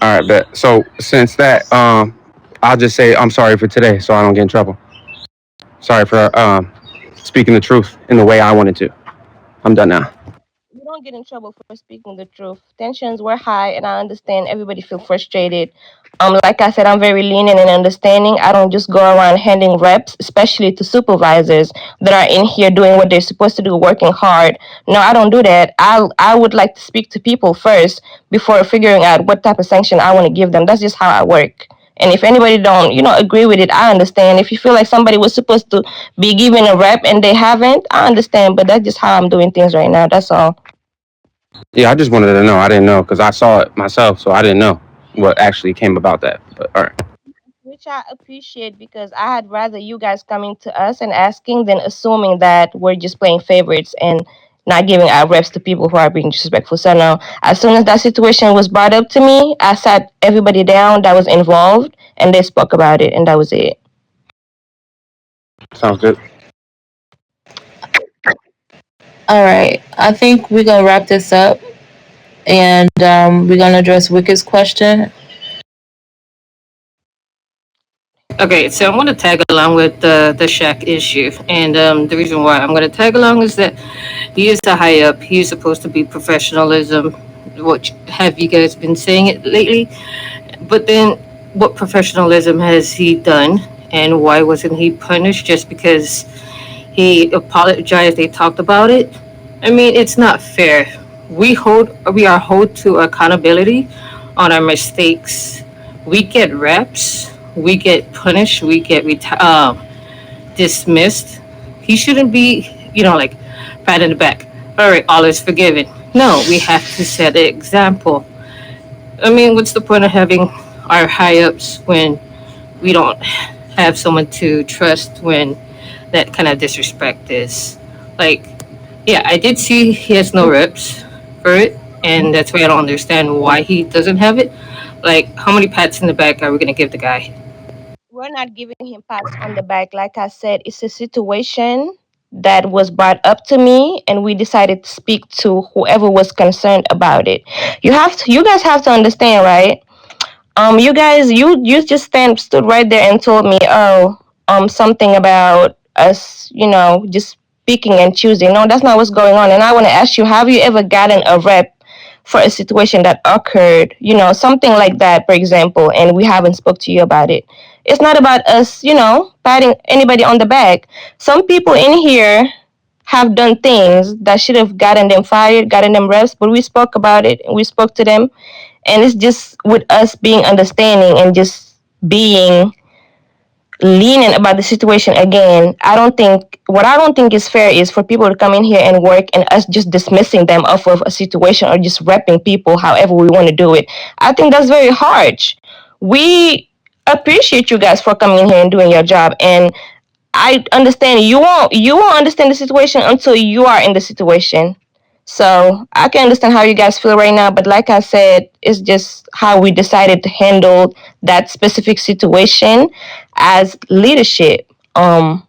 All right, bet. So since that, I'll just say I'm sorry for today, so I don't get in trouble. Sorry for speaking the truth in the way I wanted to. I'm done now. You don't get in trouble for speaking the truth. Tensions were high, and I understand everybody feel frustrated. Like I said, I'm very lenient and understanding. I don't just go around handing reps, especially to supervisors that are in here doing what they're supposed to do, working hard. No, I don't do that. I would like to speak to people first before figuring out what type of sanction I want to give them. That's just how I work. And if anybody don't, agree with it, I understand. If you feel like somebody was supposed to be given a rep and they haven't, I understand. But that's just how I'm doing things right now. That's all. Yeah, I just wanted to know. I didn't know because I saw it myself, so I didn't know what actually came about that. But all right. Which I appreciate because I had rather you guys coming to us and asking than assuming that we're just playing favorites and not giving our reps to people who are being disrespectful. So now, as soon as that situation was brought up to me, I sat everybody down that was involved and they spoke about it, and that was it. Sounds good. All right. I think we're gonna wrap this up, and we're gonna address Wicked's question. Okay, so I'm going to tag along with the Shaq issue, and the reason why I'm going to tag along is that he is a high up. He's supposed to be professionalism. What have you guys been saying it lately? But then, what professionalism has he done, and why wasn't he punished just because he apologized? They talked about it. I mean, it's not fair. We are held to accountability on our mistakes. We get reps. We get punished. We get dismissed. He shouldn't be, like pat in the back. All right, all is forgiven. No, we have to set an example. I mean, what's the point of having our high ups when we don't have someone to trust when that kind of disrespect is? Like, yeah, I did see he has no reps for it, and that's why I don't understand why he doesn't have it. Like, how many pats in the back are we gonna give the guy? We're not giving him pats on the back. Like I said, it's a situation that was brought up to me, and we decided to speak to whoever was concerned about it. You guys have to understand, right? You guys, you just stood right there and told me, oh, something about us, just picking and choosing. No, that's not what's going on. And I want to ask you, have you ever gotten a rep for a situation that occurred, something like that, for example, and we haven't spoke to you about it? It's not about us, patting anybody on the back. Some people in here have done things that should have gotten them fired, gotten them reps, but we spoke about it and we spoke to them, and it's just with us being understanding and just being lenient about the situation. Again, I don't think is fair is for people to come in here and work and us just dismissing them off of a situation or just repping people however we want to do it. I think that's very harsh. We appreciate you guys for coming in here and doing your job, and I understand you won't understand the situation until you are in the situation. So I can understand how you guys feel right now, but like I said, it's just how we decided to handle that specific situation as leadership. I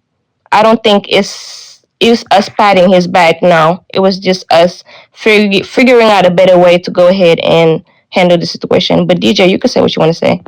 don't think it's us patting his back. No, it was just us figuring out a better way to go ahead and handle the situation. But DJ, you can say what you want to say.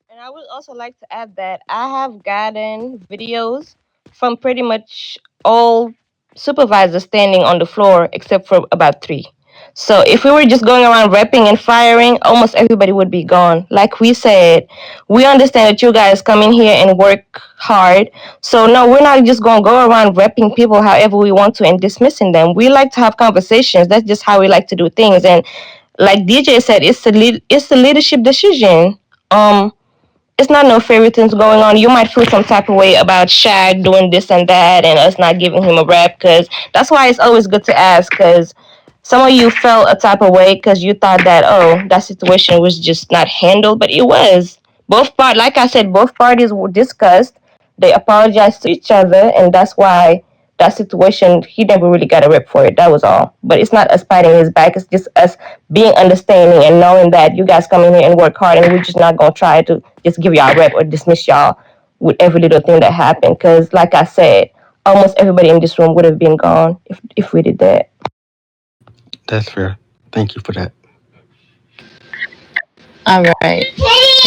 And I would also like to add that I have gotten videos from pretty much all supervisors standing on the floor except for about three. So if we were just going around repping and firing, almost everybody would be gone. Like we said, we understand that you guys come in here and work hard. So no, we're not just gonna go around repping people however we want to and dismissing them. We like to have conversations. That's just how we like to do things. And like DJ said, it's a leadership decision. It's not no favoritism going on. You might feel some type of way about Shaq doing this and that and us not giving him a rep, because that's why it's always good to ask, because some of you felt a type of way because you thought that, oh, that situation was just not handled, but it was. Like I said, both parties were discussed. They apologized to each other, and that's why that situation, he never really got a rep for it. That was all. But it's not us fighting his back. It's just us being understanding and knowing that you guys come in here and work hard, and we're just not gonna try to just give y'all a rep or dismiss y'all with every little thing that happened. Because, like I said, almost everybody in this room would have been gone if we did that. That's fair. Thank you for that. All right.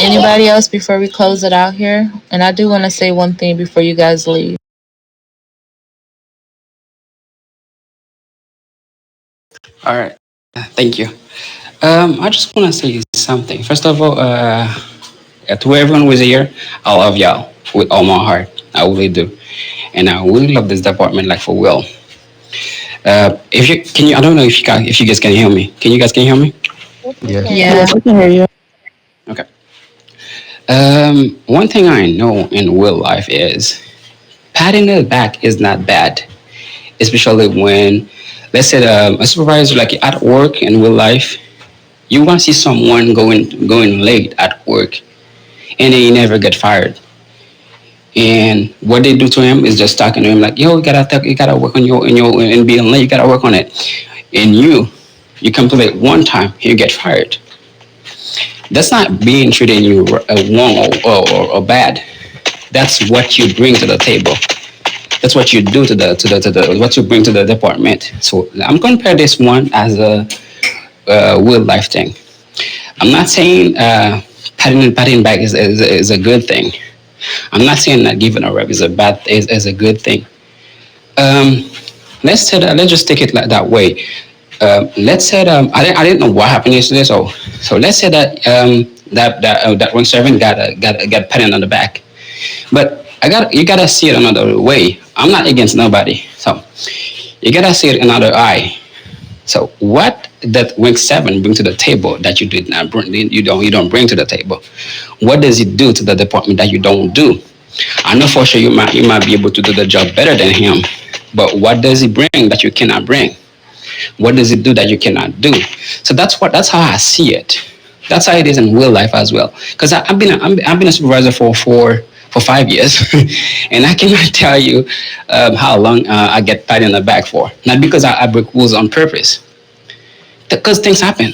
Anybody else before we close it out here? And I do want to say one thing before you guys leave. All right. Thank you. I just want to say something. First of all, to everyone who is here, I love y'all with all my heart. I really do, and I really love this department, like for real. If you can, I don't know if you guys can hear me. Can you guys can hear me? Yes, we Yes. can. Yeah. Yes, we can hear you. Okay. One thing I know in real life is patting the back is not bad, especially when, let's say, a supervisor like at work in real life, you want to see someone going late at work, and they never get fired. And what they do to him is just talking to him like, "Yo, you gotta work on your and being late. You gotta work on it." And you complete one time, you get fired. That's not being treating you wrong or bad. That's what you bring to the table. That's what you do to the what you bring to the department. So I'm compare this one as a real life thing. I'm not saying patting back is a good thing. I'm not saying that giving a rep is a good thing. Um, let's say that, let's just take it like that way. Let's say I didn't know what happened yesterday, so let's say that that one servant got patted on the back, but you gotta see it another way. I'm not against nobody, so you gotta see it another eye. So what that Wing Seven bring to the table that you did not bring, you don't bring to the table? What does it do to the department that you don't do? I know for sure you might be able to do the job better than him, but what does he bring that you cannot bring? What does it do that you cannot do? So that's how I see it. That's how it is in real life as well. Because I've been a supervisor for 5 years, and I cannot tell you how long I get patted on the back for. Not because I break rules on purpose, because things happen.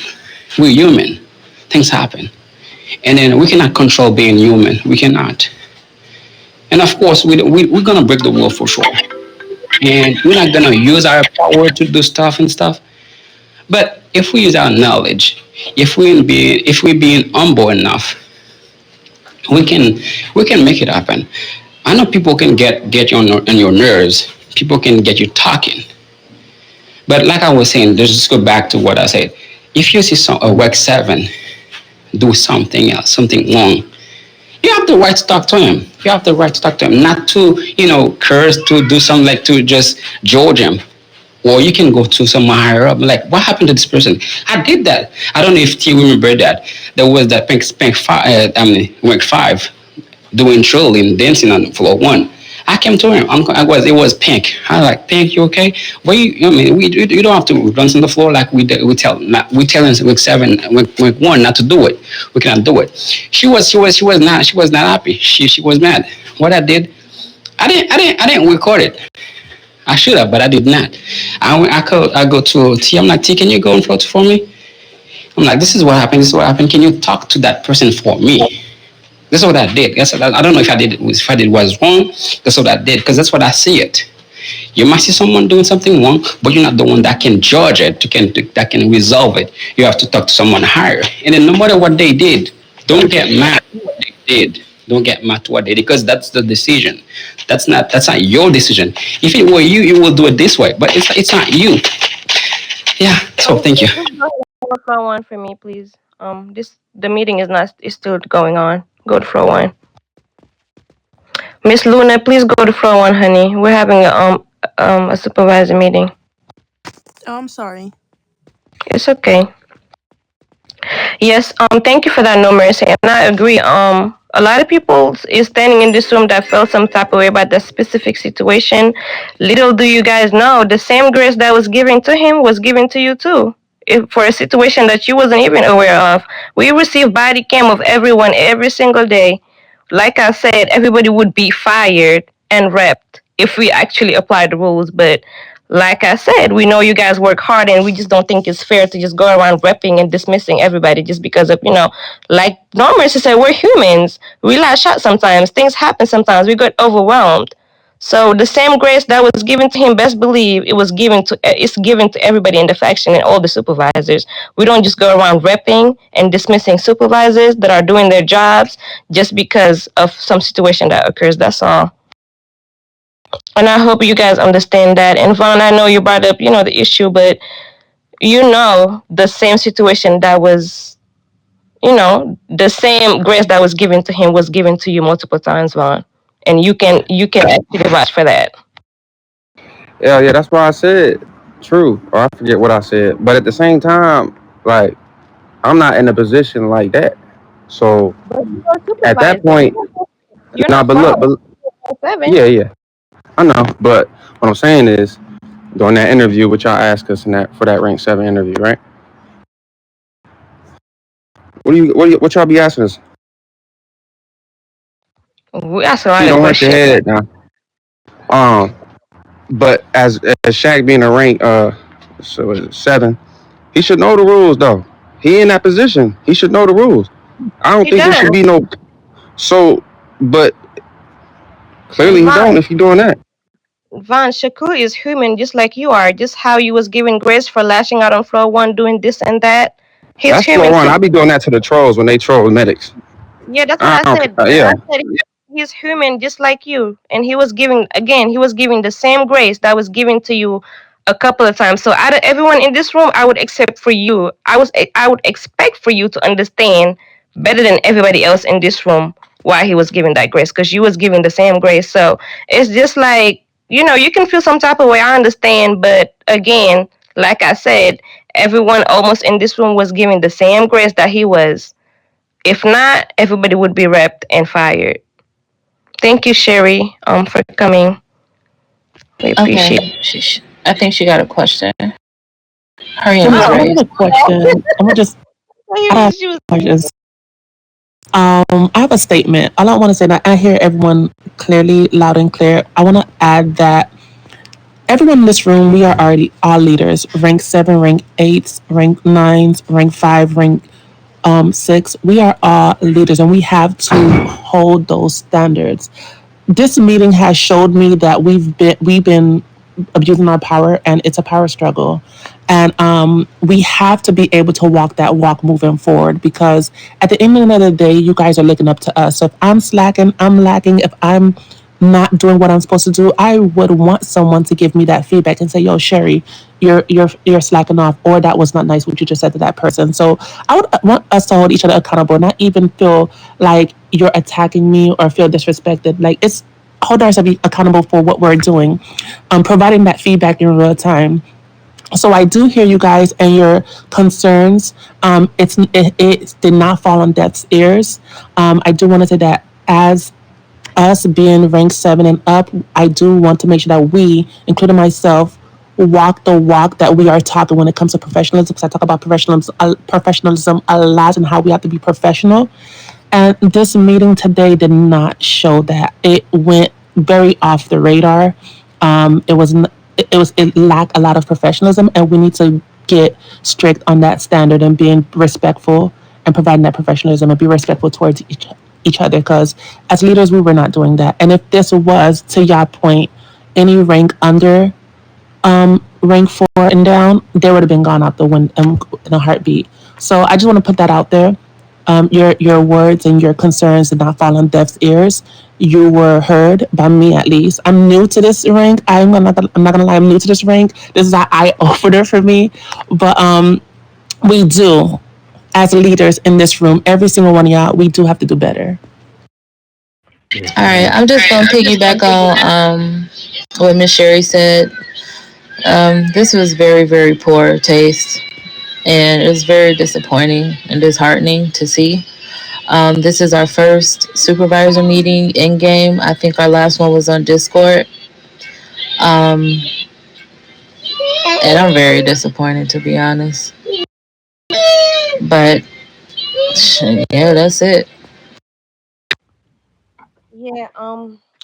We're human. Things happen, and then we cannot control being human. We cannot. And of course, we're gonna break the rule for sure, and we're not gonna use our power to do stuff and stuff. But if we use our knowledge, if we being humble enough, we can make it happen. I know people can get you on your nerves. People can get you talking. But like I was saying, let's just go back to what I said. If you see a work seven do something else, something wrong, you have the right to talk to him. You have the right to talk to him, not to curse, to do something like to just judge him. Or you can go to someone higher up, like, what happened to this person? I did that. I don't know if you remember that. There was that Pink Five, Week 5, doing trolling, dancing on floor 1. I came to him. It was Pink. I was like, Pink, you okay? Well, you don't have to dance on the floor like we telling Week 7, Week 1 not to do it. We cannot do it. She was not happy. She was mad. What I did, I didn't record it. I should have, but I did not. I go to T. I'm like, T, can you go and float for me? I'm like, this is what happened. This is what happened. Can you talk to that person for me? That's what I did. I don't know if I did was wrong. That's what I did, because that's what I see it. You might see someone doing something wrong, but you're not the one that can judge it, that can resolve it. You have to talk to someone higher. And then no matter what they did, don't get mad at what they did. Don't get mad at what they did, because that's the decision. That's not your decision. If it were you, you will do it this way. But it's not you. Yeah. So thank you. Just go ahead and go to floor one for me, please. The meeting is still going on. Go to floor one. Miss Luna, please go to floor one, honey. We're having a supervisor meeting. Oh, I'm sorry. It's okay. Yes, thank you for that, No Mercy. And I agree. A lot of people is standing in this room that felt some type of way about that specific situation. Little do you guys know, the same grace that was given to him was given to you too. For a situation that you wasn't even aware of. We receive body cam of everyone every single day. Like I said, everybody would be fired and repped if we actually apply the rules. But like I said, we know you guys work hard, and we just don't think it's fair to just go around repping and dismissing everybody just because of, like Norman said, we're humans. We lash out sometimes. Things happen sometimes. We get overwhelmed. So the same grace that was given to him, best believe it's given to everybody in the faction and all the supervisors. We don't just go around repping and dismissing supervisors that are doing their jobs just because of some situation that occurs. That's all. And I hope you guys understand that. And Vaughn, I know you brought up, the issue, but the same situation that was, the same grace that was given to him was given to you multiple times, Vaughn, and you can actually vouch for that. Yeah, that's why I said true, or I forget what I said. But at the same time, like I'm not in a position like that. So But you're a at that supervisor. point, You're nah. not But look, following but 7. yeah, I know. But what I'm saying is, during that interview, which y'all asked us in that for that rank 7 interview, right? What y'all be asking us? We asked a See, lot of don't hurt your questions. head now. Um, but as Shaq being a rank so what is it, 7, he should know the rules though. He in that position. He should know the rules. I don't He think there does. should be no. So, but clearly he don't Vaughn, if he doing that. Vaughn, Shakur is human just like you are. Just how you was giving grace for lashing out on floor 1, doing this and that. He's That's floor human one. too. I be doing that to the trolls when they troll medics. Yeah, that's what I I don't said. care. I Yeah, said he's human just like you, and he was giving the same grace that was given to you a couple of times. So out of everyone in this room, I would accept for you. I would expect for you to understand better than everybody else in this room why he was giving that grace, because you was giving the same grace. So it's just like, you can feel some type of way. I understand, but again, like I said, everyone almost in this room was giving the same grace that he was. If not, everybody would be repped and fired. Thank you, Sherry, for coming. We Okay. appreciate I think she got a question. Her Yeah, hand is Oh, I have raised. a question. I'm gonna just. I have she was questions. I have a statement. All I want to say that I hear everyone clearly, loud and clear. I want to add that everyone in this room, we are already all leaders. Rank 7, rank 8s, rank 9s, rank 5, rank 6. We are all leaders, and we have to hold those standards. This meeting has showed me that we've been abusing our power, and it's a power struggle. And we have to be able to walk that walk moving forward, because at the end of the day, you guys are looking up to us. So if I'm slacking, I'm lacking. If I'm not doing what I'm supposed to do, I would want someone to give me that feedback and say, "Yo, Sherry, you're slacking off," or "That was not nice what you just said to that person." So I would want us to hold each other accountable, not even feel like you're attacking me or feel disrespected. Like, it's hold ourselves accountable for what we're doing, providing that feedback in real time. So I do hear you guys and your concerns. It did not fall on deaf's ears. I do want to say that as us being ranked 7 and up, I do want to make sure that we, including myself, walk the walk that we are talking when it comes to professionalism. Because I talk about professionalism a lot, and how we have to be professional. And this meeting today did not show that. It went very off the radar. It was it lacked a lot of professionalism, and we need to get strict on that standard and being respectful and providing that professionalism and be respectful towards each other. Because as leaders, we were not doing that. And if this was, to your point, any rank under rank 4 and down, they would have been gone out the window in a heartbeat. So I just want to put that out there. Your words and your concerns did not fall on deaf's ears. You were heard by me, at least. I'm new to this rank. I'm not gonna lie. I'm new to this rank. This is an eye opener for me. But we do, as leaders in this room, every single one of y'all, we do have to do better. All right, I'm just gonna piggyback on what Miss Sherry said. This was very, very poor taste, and it was very disappointing and disheartening to see. This is our first supervisor meeting in game. I think our last one was on Discord. Um, and I'm very disappointed, to be honest. But yeah, that's it. Yeah,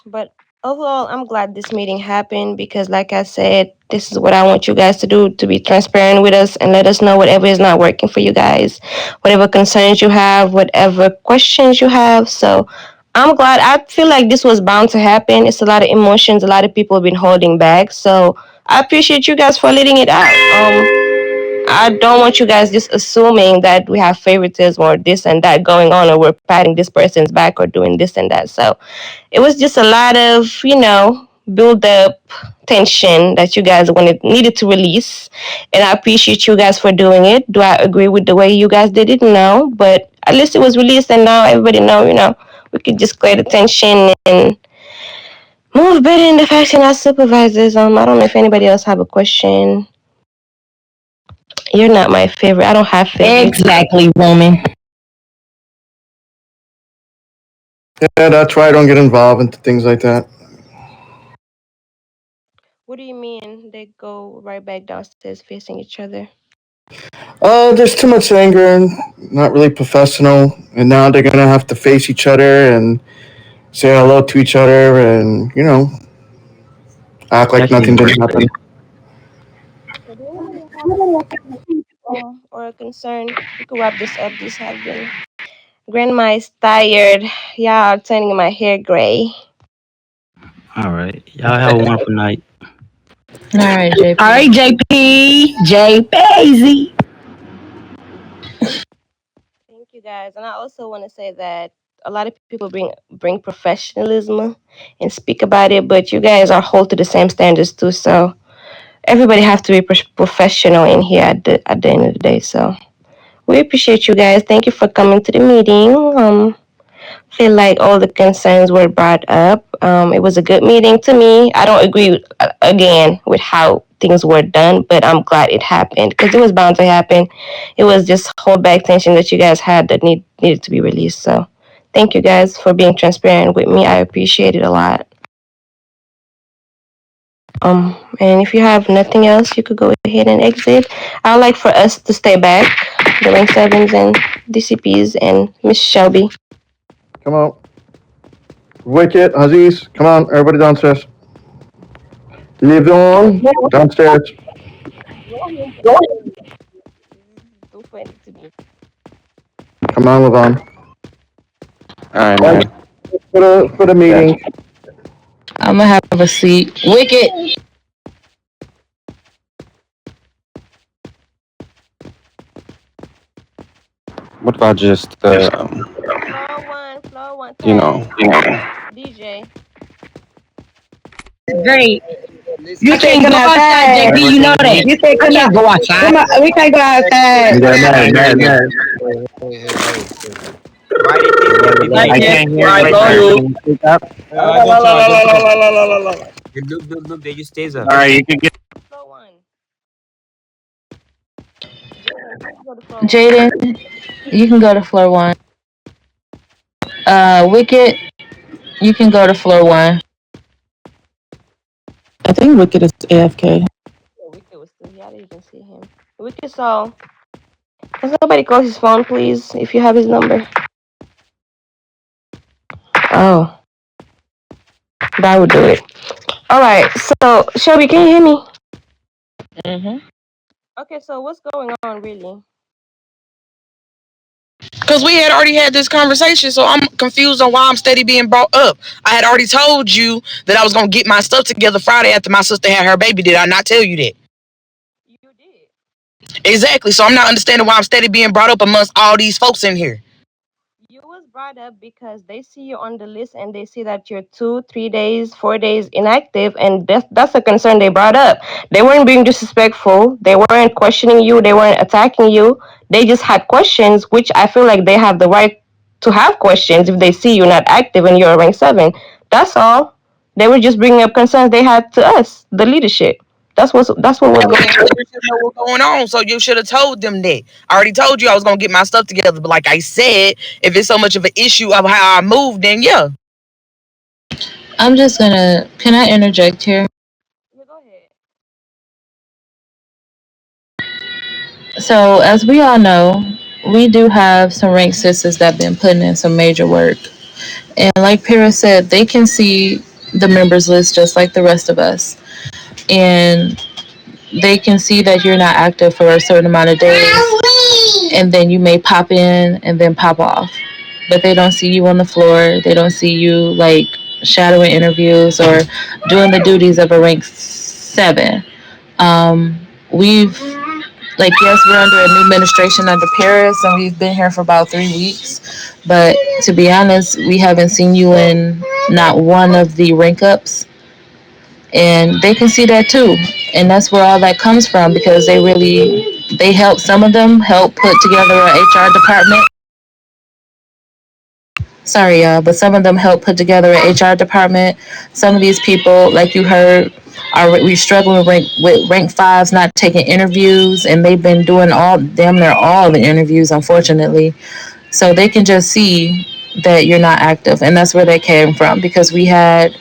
but overall, I'm glad this meeting happened, because, like I said, this is what I want you guys to do, to be transparent with us and let us know whatever is not working for you guys, whatever concerns you have, whatever questions you have. So I'm glad. I feel like this was bound to happen. It's a lot of emotions, a lot of people have been holding back. So I appreciate you guys for letting it out. I don't want you guys just assuming that we have favoritism or this and that going on, or we're patting this person's back or doing this and that. So it was just a lot of, build up tension that you guys needed to release, and I appreciate you guys for doing it. Do I agree with the way you guys did it? No, but at least it was released, and now everybody know. We could just clear the tension and move better in the faction as supervisors. I don't know if anybody else have a question. You're not my favorite. I don't have favorites. Exactly, woman. Yeah, that's why I don't get involved into things like that. What do you mean they go right back downstairs facing each other? There's too much anger and not really professional. And now they're gonna have to face each other and say hello to each other and, act like nothing did happen. So do anybody have or a concern? We could wrap this up. This has been. Grandma is tired. Yeah, turning my hair gray. All right. Y'all have a wonderful night. All right, JP. All right, JP. JP. Thank you guys. And I also want to say that a lot of people bring professionalism and speak about it, but you guys are held to the same standards too. So everybody have to be professional in here at the end of the day. So we appreciate you guys. Thank you for coming to the meeting. Feel like all the concerns were brought up. It was a good meeting to me. I don't agree again with how things were done, but I'm glad it happened because it was bound to happen. It was just hold back tension that you guys had that needed to be released. So thank you guys for being transparent with me. I appreciate it a lot. And if you have nothing else, you could go ahead and exit. I'd like for us to stay back, the rank 7s and DCPs and Miss Shelby. Come on. Wicket, Aziz, come on, everybody downstairs. Leave on downstairs. Come on, Levon. All right, man. For the meeting. I'm gonna have a seat. Wicket. What about just, DJ. Great. You can't go outside, JP. You know that. You can't go outside. Come on, we can't go outside. I can't hear. Look, they just stays up. All right, you can get. Jaden, you can go to floor 1. Wicket, you can go to floor 1. I think Wicked is AFK. Yeah, Wicked was still here. I didn't even see him. Wicked saw. Can somebody call his phone, please, if you have his number? Oh. That would do it. All right. So, Shelby, can you hear me? Mm-hmm. Okay, so what's going on, really? Because we had already had this conversation, so I'm confused on why I'm steady being brought up. I had already told you that I was going to get my stuff together Friday after my sister had her baby. Did I not tell you that? You did. Exactly. So I'm not understanding why I'm steady being brought up amongst all these folks in here. You was brought up because they see you on the list and they see that you're 2, 3 days, 4 days inactive, and that's a concern they brought up. They weren't being disrespectful. They weren't questioning you. They weren't attacking you. They just had questions, which I feel like they have the right to have questions if they see you're not active and you're a rank 7. That's all. They were just bringing up concerns they had to us, the leadership. That's what was going on. You should know what's going on, so you should have told them that. I already told you I was going to get my stuff together, but like I said, if it's so much of an issue of how I move, then yeah. I'm just gonna. Can I interject here? Yeah, go ahead. So, as we all know, we do have some rank sisters that have been putting in some major work. And like Pyrrha said, they can see the members list just like the rest of us. And they can see that you're not active for a certain amount of days. And then you may pop in and then pop off. But they don't see you on the floor. They don't see you like shadowing interviews or doing the duties of a rank 7. Yes, we're under a new administration under Paris, and we've been here for about 3 weeks. But to be honest, we haven't seen you in not one of the rank ups. and they can see that too. And that's where all that comes from, because they help, some of them help put together an HR department. Sorry, y'all, but some of them help put together an HR department. Some of these people, like you heard, we struggling with rank fives not taking interviews, and they've been doing damn near all the interviews, unfortunately. So they can just see that you're not active, and that's where they came from, because we had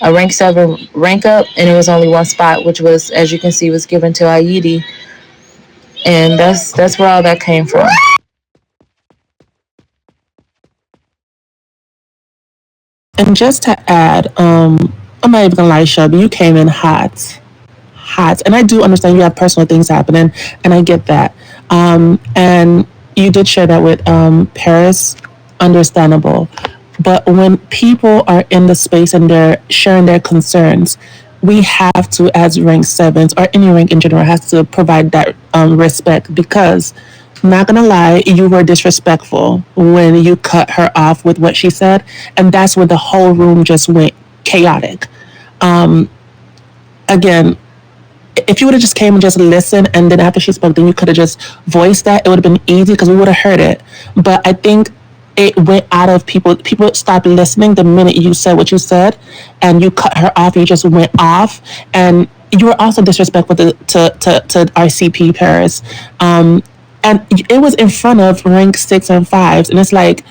a rank 7 rank up, and it was only one spot, which was, as you can see, was given to Aidi, and that's where all that came from. And just to add, I'm not even gonna lie, Shelby, you came in hot. And I do understand you have personal things happening, and I get that. And you did share that with Paris, understandable. But when people are in the space and they're sharing their concerns, we have to, as rank sevens or any rank in general, has to provide that respect, because not gonna lie, you were disrespectful when you cut her off with what she said, and that's when the whole room just went chaotic. Again, if you would have just came and just listened, and then after she spoke, then you could have just voiced that, it would have been easy because we would have heard it. But I think it went out of people. People stopped listening the minute you said what you said, and you cut her off. You just went off, and you were also disrespectful to our CP Paris. And it was in front of rank 6 and 5s, and it's like,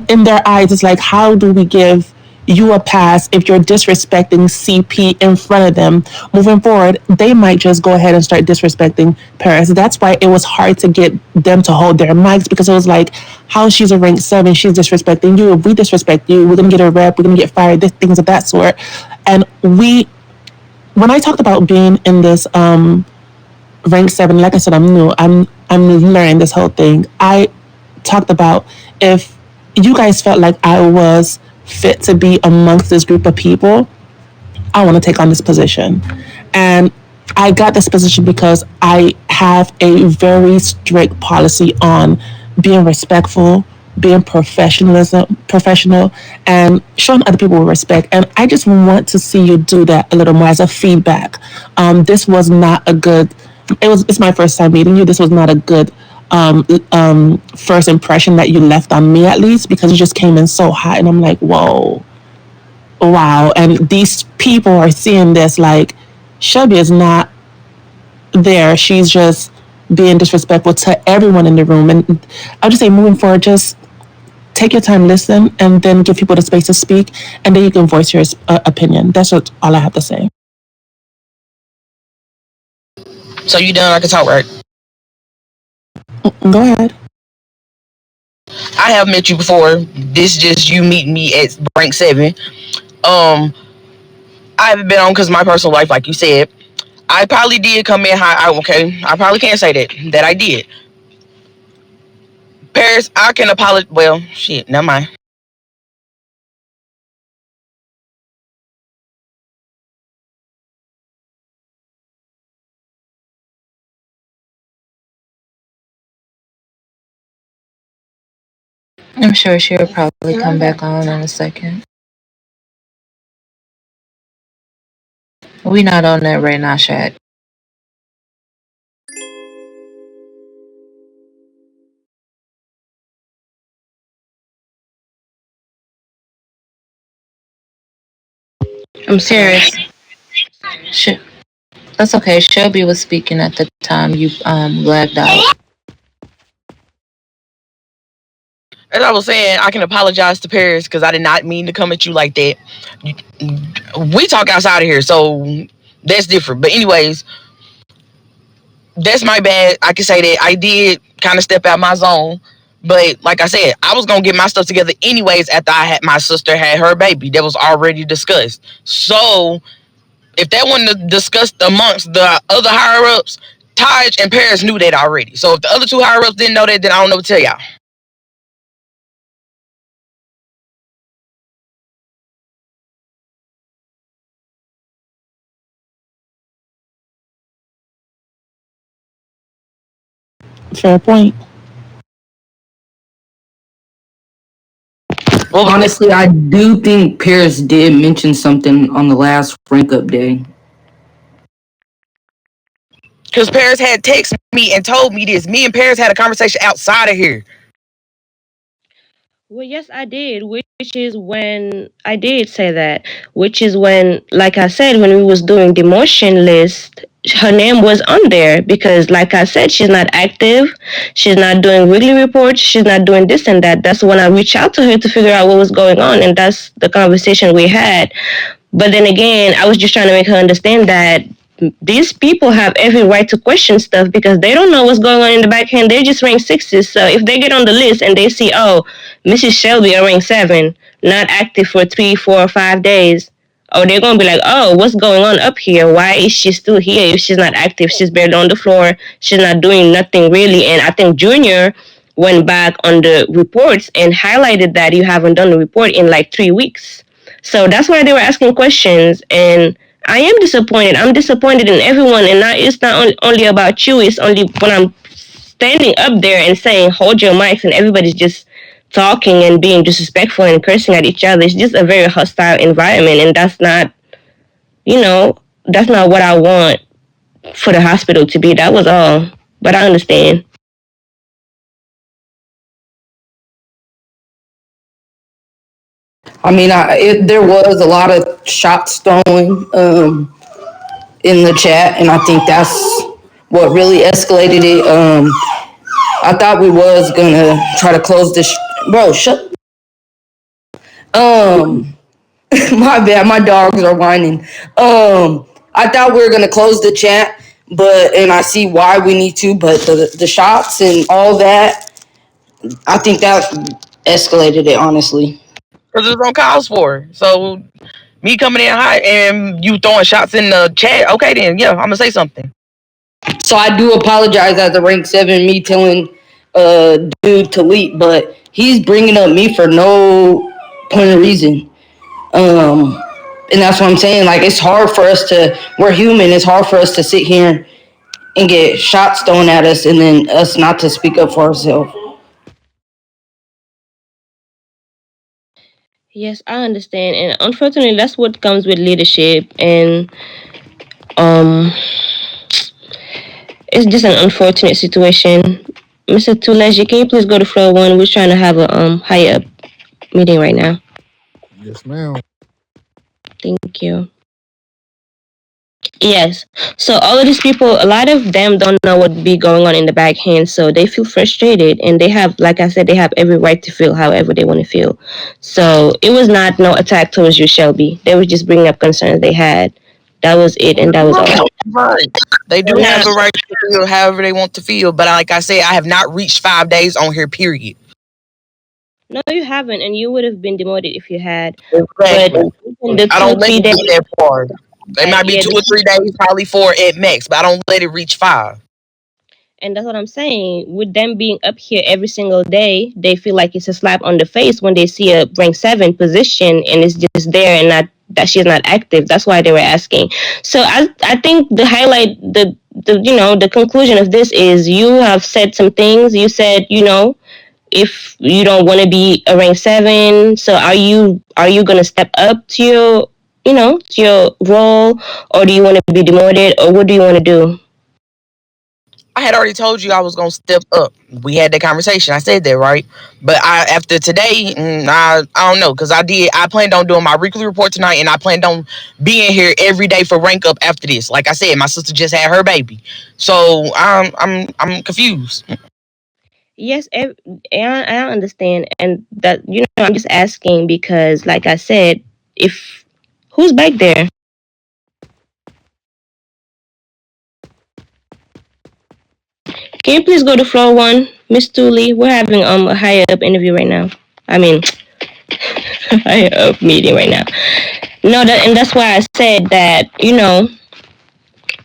in their eyes, it's like, how do we give you a pass if you're disrespecting CP in front of them? Moving forward, they might just go ahead and start disrespecting Paris. That's why it was hard to get them to hold their mics, because it was like, how she's a rank 7, she's disrespecting you. If we disrespect you, we're gonna get a rep, we're gonna get fired, things of that sort. And when I talked about being in this rank 7, like I said, I'm new. I'm learning this whole thing. I talked about, if you guys felt like I was fit to be amongst this group of people, I want to take on this position. And I got this position because I have a very strict policy on being respectful, being professional, and showing other people respect. And I just want to see you do that a little more as a feedback. This was not a good. It's my first time meeting you. This was not a good first impression that you left on me, at least, because you just came in so hot, and I'm like, whoa, wow. And these people are seeing this like, Shelby is not there. She's just being disrespectful to everyone in the room. And I'll just say, moving forward, just take your time, listen, and then give people the space to speak, and then you can voice your opinion. That's all I have to say. So you done? I can talk, right? Go ahead. I have met you before. This just you meeting me at rank 7. I haven't been on because of my personal life, like you said. I probably did come in high. I probably can't say that I did. Paris, I can apologize. Well, shit, never mind. I'm sure she'll probably come back on in a second. We not on that right now, Shad. I'm sorry. Sh- That's okay. Shelby was speaking at the time you lagged out. As I was saying, I can apologize to Paris because I did not mean to come at you like that. We talk outside of here, so that's different. But anyways, that's my bad. I can say that I did kind of step out my zone. But like I said, I was gonna get my stuff together anyways after my sister had her baby. That was already discussed. So if that wasn't discussed amongst the other higher ups, Taj and Paris knew that already. So if the other two higher ups didn't know that, then I don't know what to tell y'all. Fair point. Honestly, I do think Paris did mention something on the last rank up day. Because Paris had texted me and told me this. Me and Paris had a conversation outside of here. Well, yes, I did, which is when I did say that, which is when, like I said, when we was doing the motion list, her name was on there because, like I said, she's not active, she's not doing weekly reports, she's not doing this and that. That's when I reached out to her to figure out what was going on, and that's the conversation we had. But then again, I was just trying to make her understand that these people have every right to question stuff because they don't know what's going on in the back end. They just rank sixes. So if they get on the list and they see, oh, Mrs. Shelby are rank 7, not active for 3, 4, or 5 days, oh, they're gonna be like, oh, what's going on up here? Why is she still here if she's not active? She's barely on the floor. She's not doing nothing really. And I think Junior went back on the reports and highlighted that you haven't done the report in like 3 weeks. So that's why they were asking questions, and I am disappointed. I'm disappointed in everyone, and it's not only about you. It's only when I'm standing up there and saying, hold your mics, and everybody's just talking and being disrespectful and cursing at each other. It's just a very hostile environment, and that's not, that's not what I want for the hospital to be. That was all. But I understand. I mean, there was a lot of shots thrown in the chat, and I think that's what really escalated it. I thought we was gonna try to close this. Bro, shut. My bad. My dogs are whining. I thought we were gonna close the chat, and I see why we need to. But the shots and all that, I think that escalated it, honestly. Because it was on calls for. So me coming in hot and you throwing shots in the chat, okay then, yeah, I'm gonna say something. So I do apologize as a rank 7, me telling dude to leap, but he's bringing up me for no point of reason. And that's what I'm saying. Like, it's hard for us we're human. It's hard for us to sit here and get shots thrown at us and then us not to speak up for ourselves. Yes, I understand, and unfortunately, that's what comes with leadership, and it's just an unfortunate situation. Mr. Tuleji, can you please go to floor 1? We're trying to have a high up meeting right now. Yes, ma'am. Thank you. Yes. So all of these people, a lot of them don't know what be going on in the backhand, so they feel frustrated, and they have, like I said, they have every right to feel however they want to feel. So it was not no attack towards you, Shelby. They were just bringing up concerns they had. That was it, and that was all. Right. They do have a right to feel however they want to feel, but like I said, I have not reached 5 days on here, period. No, you haven't, and you would have been demoted if you had. Exactly. But I don't let it days, get that far. They might be 2 or 3 days, probably 4 at max, but I don't let it reach 5. And that's what I'm saying. With them being up here every single day, they feel like it's a slap on the face when they see a rank 7 position and it's just there and not that she's not active. That's why they were asking. So I think the highlight, the conclusion of this is you have said some things. You said, if you don't want to be a rank 7, so are you going to step up to your, to your role, or do you want to be demoted, or what do you want to do? I had already told you I was gonna step up. We had that conversation. I said that, right? But after today, I don't know, because I planned on doing my weekly report tonight, and I planned on being here every day for rank up after this. Like I said, my sister just had her baby, so I'm confused. Yes, I understand, and that I'm just asking because, like I said, who's back there? Can you please go to floor 1, Miss Tooley? We're having a higher up interview right now. I mean, higher up meeting right now. No, that's why I said that.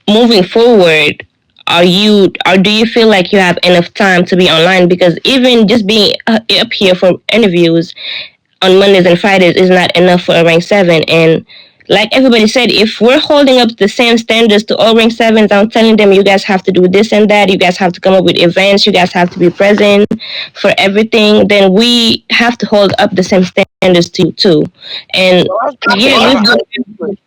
Moving forward, do you feel like you have enough time to be online? Because even just being up here for interviews on Mondays and Fridays is not enough for a rank 7. And like everybody said, if we're holding up the same standards to all rank 7s, I'm telling them you guys have to do this and that, you guys have to come up with events, you guys have to be present for everything, then we have to hold up the same standards to you too. And yeah,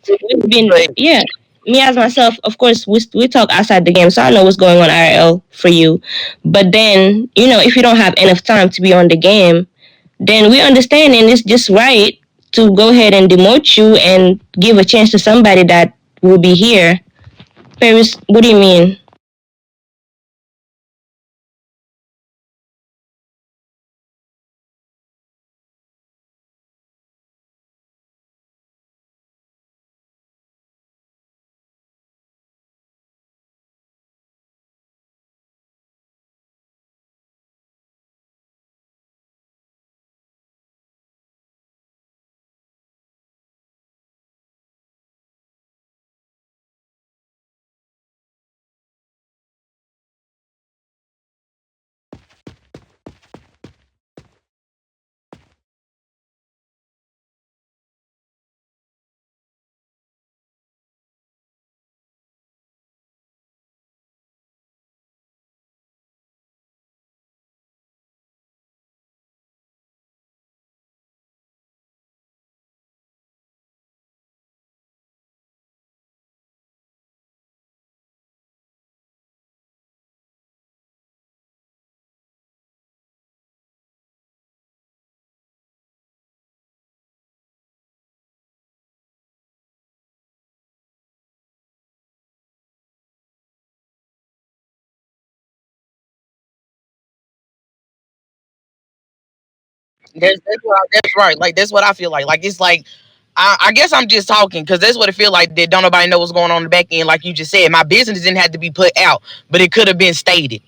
we've been yeah. Me as myself, of course, we talk outside the game, so I know what's going on IRL for you. But then, if you don't have enough time to be on the game, then we understand, and it's just right to go ahead and demote you and give a chance to somebody that will be here. Paris, what do you mean? That's right. Like that's what I feel like. Like it's like I guess I'm just talking because that's what it feel like. That don't nobody know what's going on in the back end. Like you just said, my business didn't have to be put out, but it could have been stated.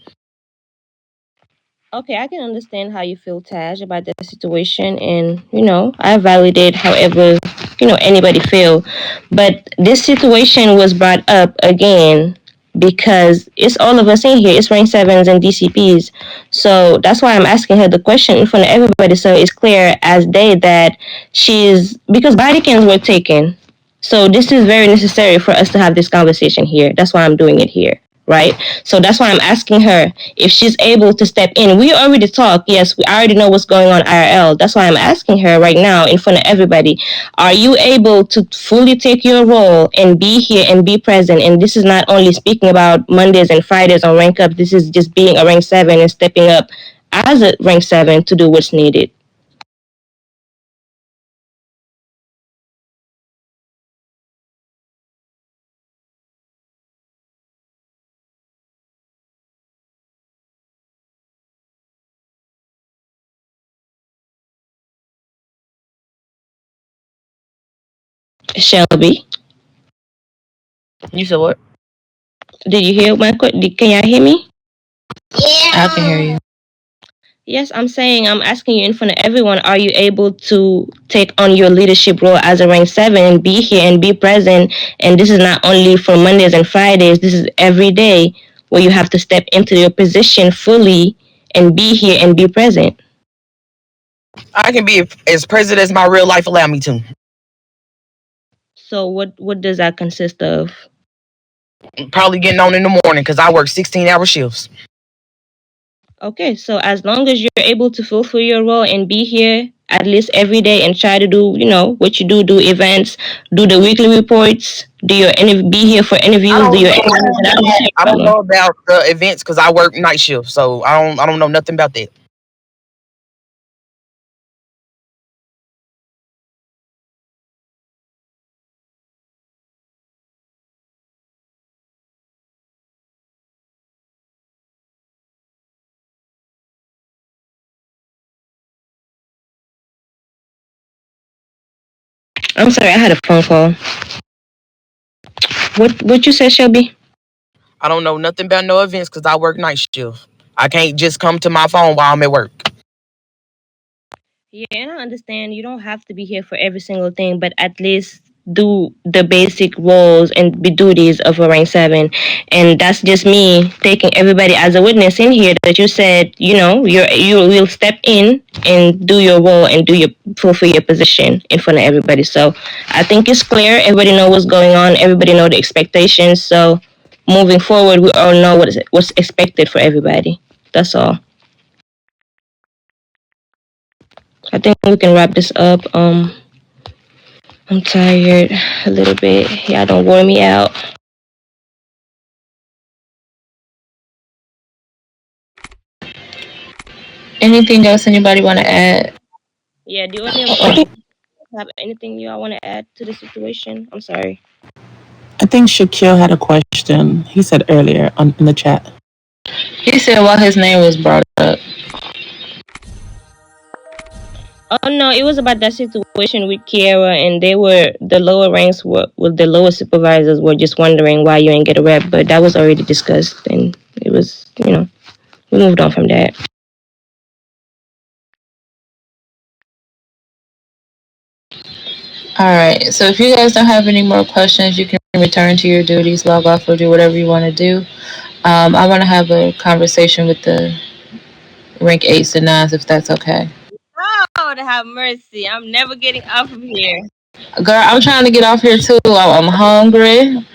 Okay, I can understand how you feel, Taj, about the situation, and I validate however anybody feel. But this situation was brought up again because it's all of us in here. It's rank 7s and DCPs, so that's why I'm asking her the question in front of everybody, so it's clear as day that she's because body cams were taken. So this is very necessary for us to have this conversation here. That's why I'm doing it here, right? So that's why I'm asking her if she's able to step in. We already talked. Yes, we already know what's going on IRL. That's why I'm asking her right now in front of everybody. Are you able to fully take your role and be here and be present? And this is not only speaking about Mondays and Fridays on rank up. This is just being a rank 7 and stepping up as a rank 7 to do what's needed. Shelby, You said what? did you hear my question? Can y'all hear me? I can hear you. Yes, I'm saying, I'm asking you in front of everyone, are you able to take on your leadership role as a rank 7 and be here and be present? And this is not only for Mondays and Fridays, this is every day where you have to step into your position fully and be here and be present. I can be as present as my real life allow me to. So what does that consist of? Probably getting on in the morning because I work 16-hour shifts. Okay, so as long as you're able to fulfill your role and be here at least every day and try to do, what you do events, do the weekly reports, be here for interviews, do your interviews. I don't know about the events because I work night shift, so I don't know nothing about that. I'm sorry, I had a phone call. What you said, Shelby? I don't know nothing about no events because I work night shift. I can't just come to my phone while I'm at work. Yeah, and I understand you don't have to be here for every single thing, but at least do the basic roles and be duties of a rank 7. And that's just me taking everybody as a witness in here that you said, you will step in and do your role and fulfill your position in front of everybody. So I think it's clear. Everybody know what's going on. Everybody know the expectations. So moving forward, we all know what's expected for everybody. That's all. I think we can wrap this up. I'm tired a little bit. Y'all don't wear me out. Anything else anybody want to add? Yeah, do any of you have anything y'all want to add to the situation? I'm sorry. I think Shaquille had a question. He said earlier in the chat. He said while his name was brought up. Oh no, it was about that situation with Kiara, and the lower ranks with the lower supervisors were just wondering why you ain't get a rep, but that was already discussed, and it was we moved on from that. All right. So if you guys don't have any more questions, you can return to your duties, log off, or do whatever you want to do. I want to have a conversation with the rank 8s and 9s, if that's okay. Oh, to have mercy! I'm never getting off of here. Girl, I'm trying to get off here too. I'm hungry.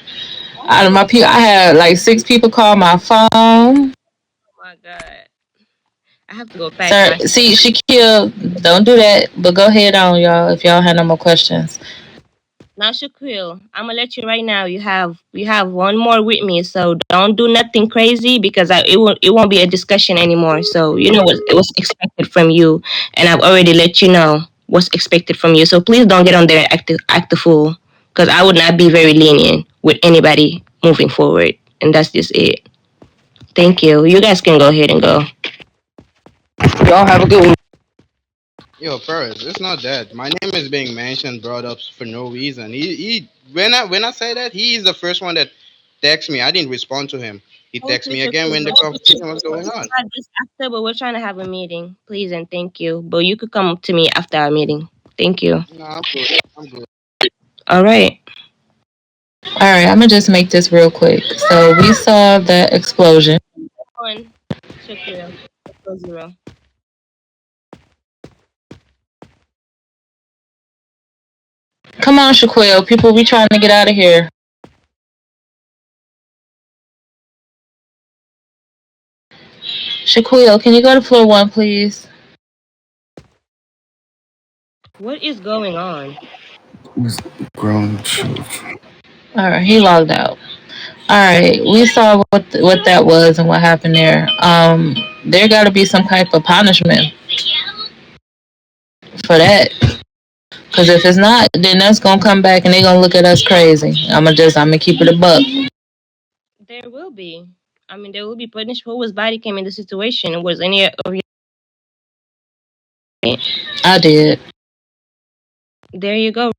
Out of my people, I had like 6 people call my phone. Oh my god, I have to go pack Sir, my. see, Shaquille, don't do that. But go ahead on, y'all, if y'all have no more questions. Now, Shaquille, I'm gonna let you right now. You have one more with me, so don't do nothing crazy because it won't be a discussion anymore. So you know what it was expected from you, and I've already let you know what's expected from you. So please don't get on there and act a fool, because I would not be very lenient with anybody moving forward, and that's just it. Thank you. You guys can go ahead and go. Y'all have a good one. Yo, first, it's not that. My name is being mentioned, brought up for no reason. He when I say that, he is the first one that texted me. I didn't respond to him. He Thank texted you, me again when the Shaquille. conversation was going on. This after, but we're trying to have a meeting, please and thank you. But you could come to me after our meeting. Thank you. No, I'm good. I'm good. All right. All right, I'm gonna just make this real quick. So we saw the explosion. One, Shaquille. 0. Come on, Shaquille. People, we trying to get out of here. Shaquille, can you go to floor 1, please? What is going on? Grown children. All right, he logged out. All right, we saw what that was and what happened there. There got to be some type of punishment for that. Cause if it's not, then that's gonna come back and they gonna look at us crazy. I'm gonna keep it a buck. There will be. I mean, there will be punishment. Who was body came in the situation? Was any of you? I did. There you go.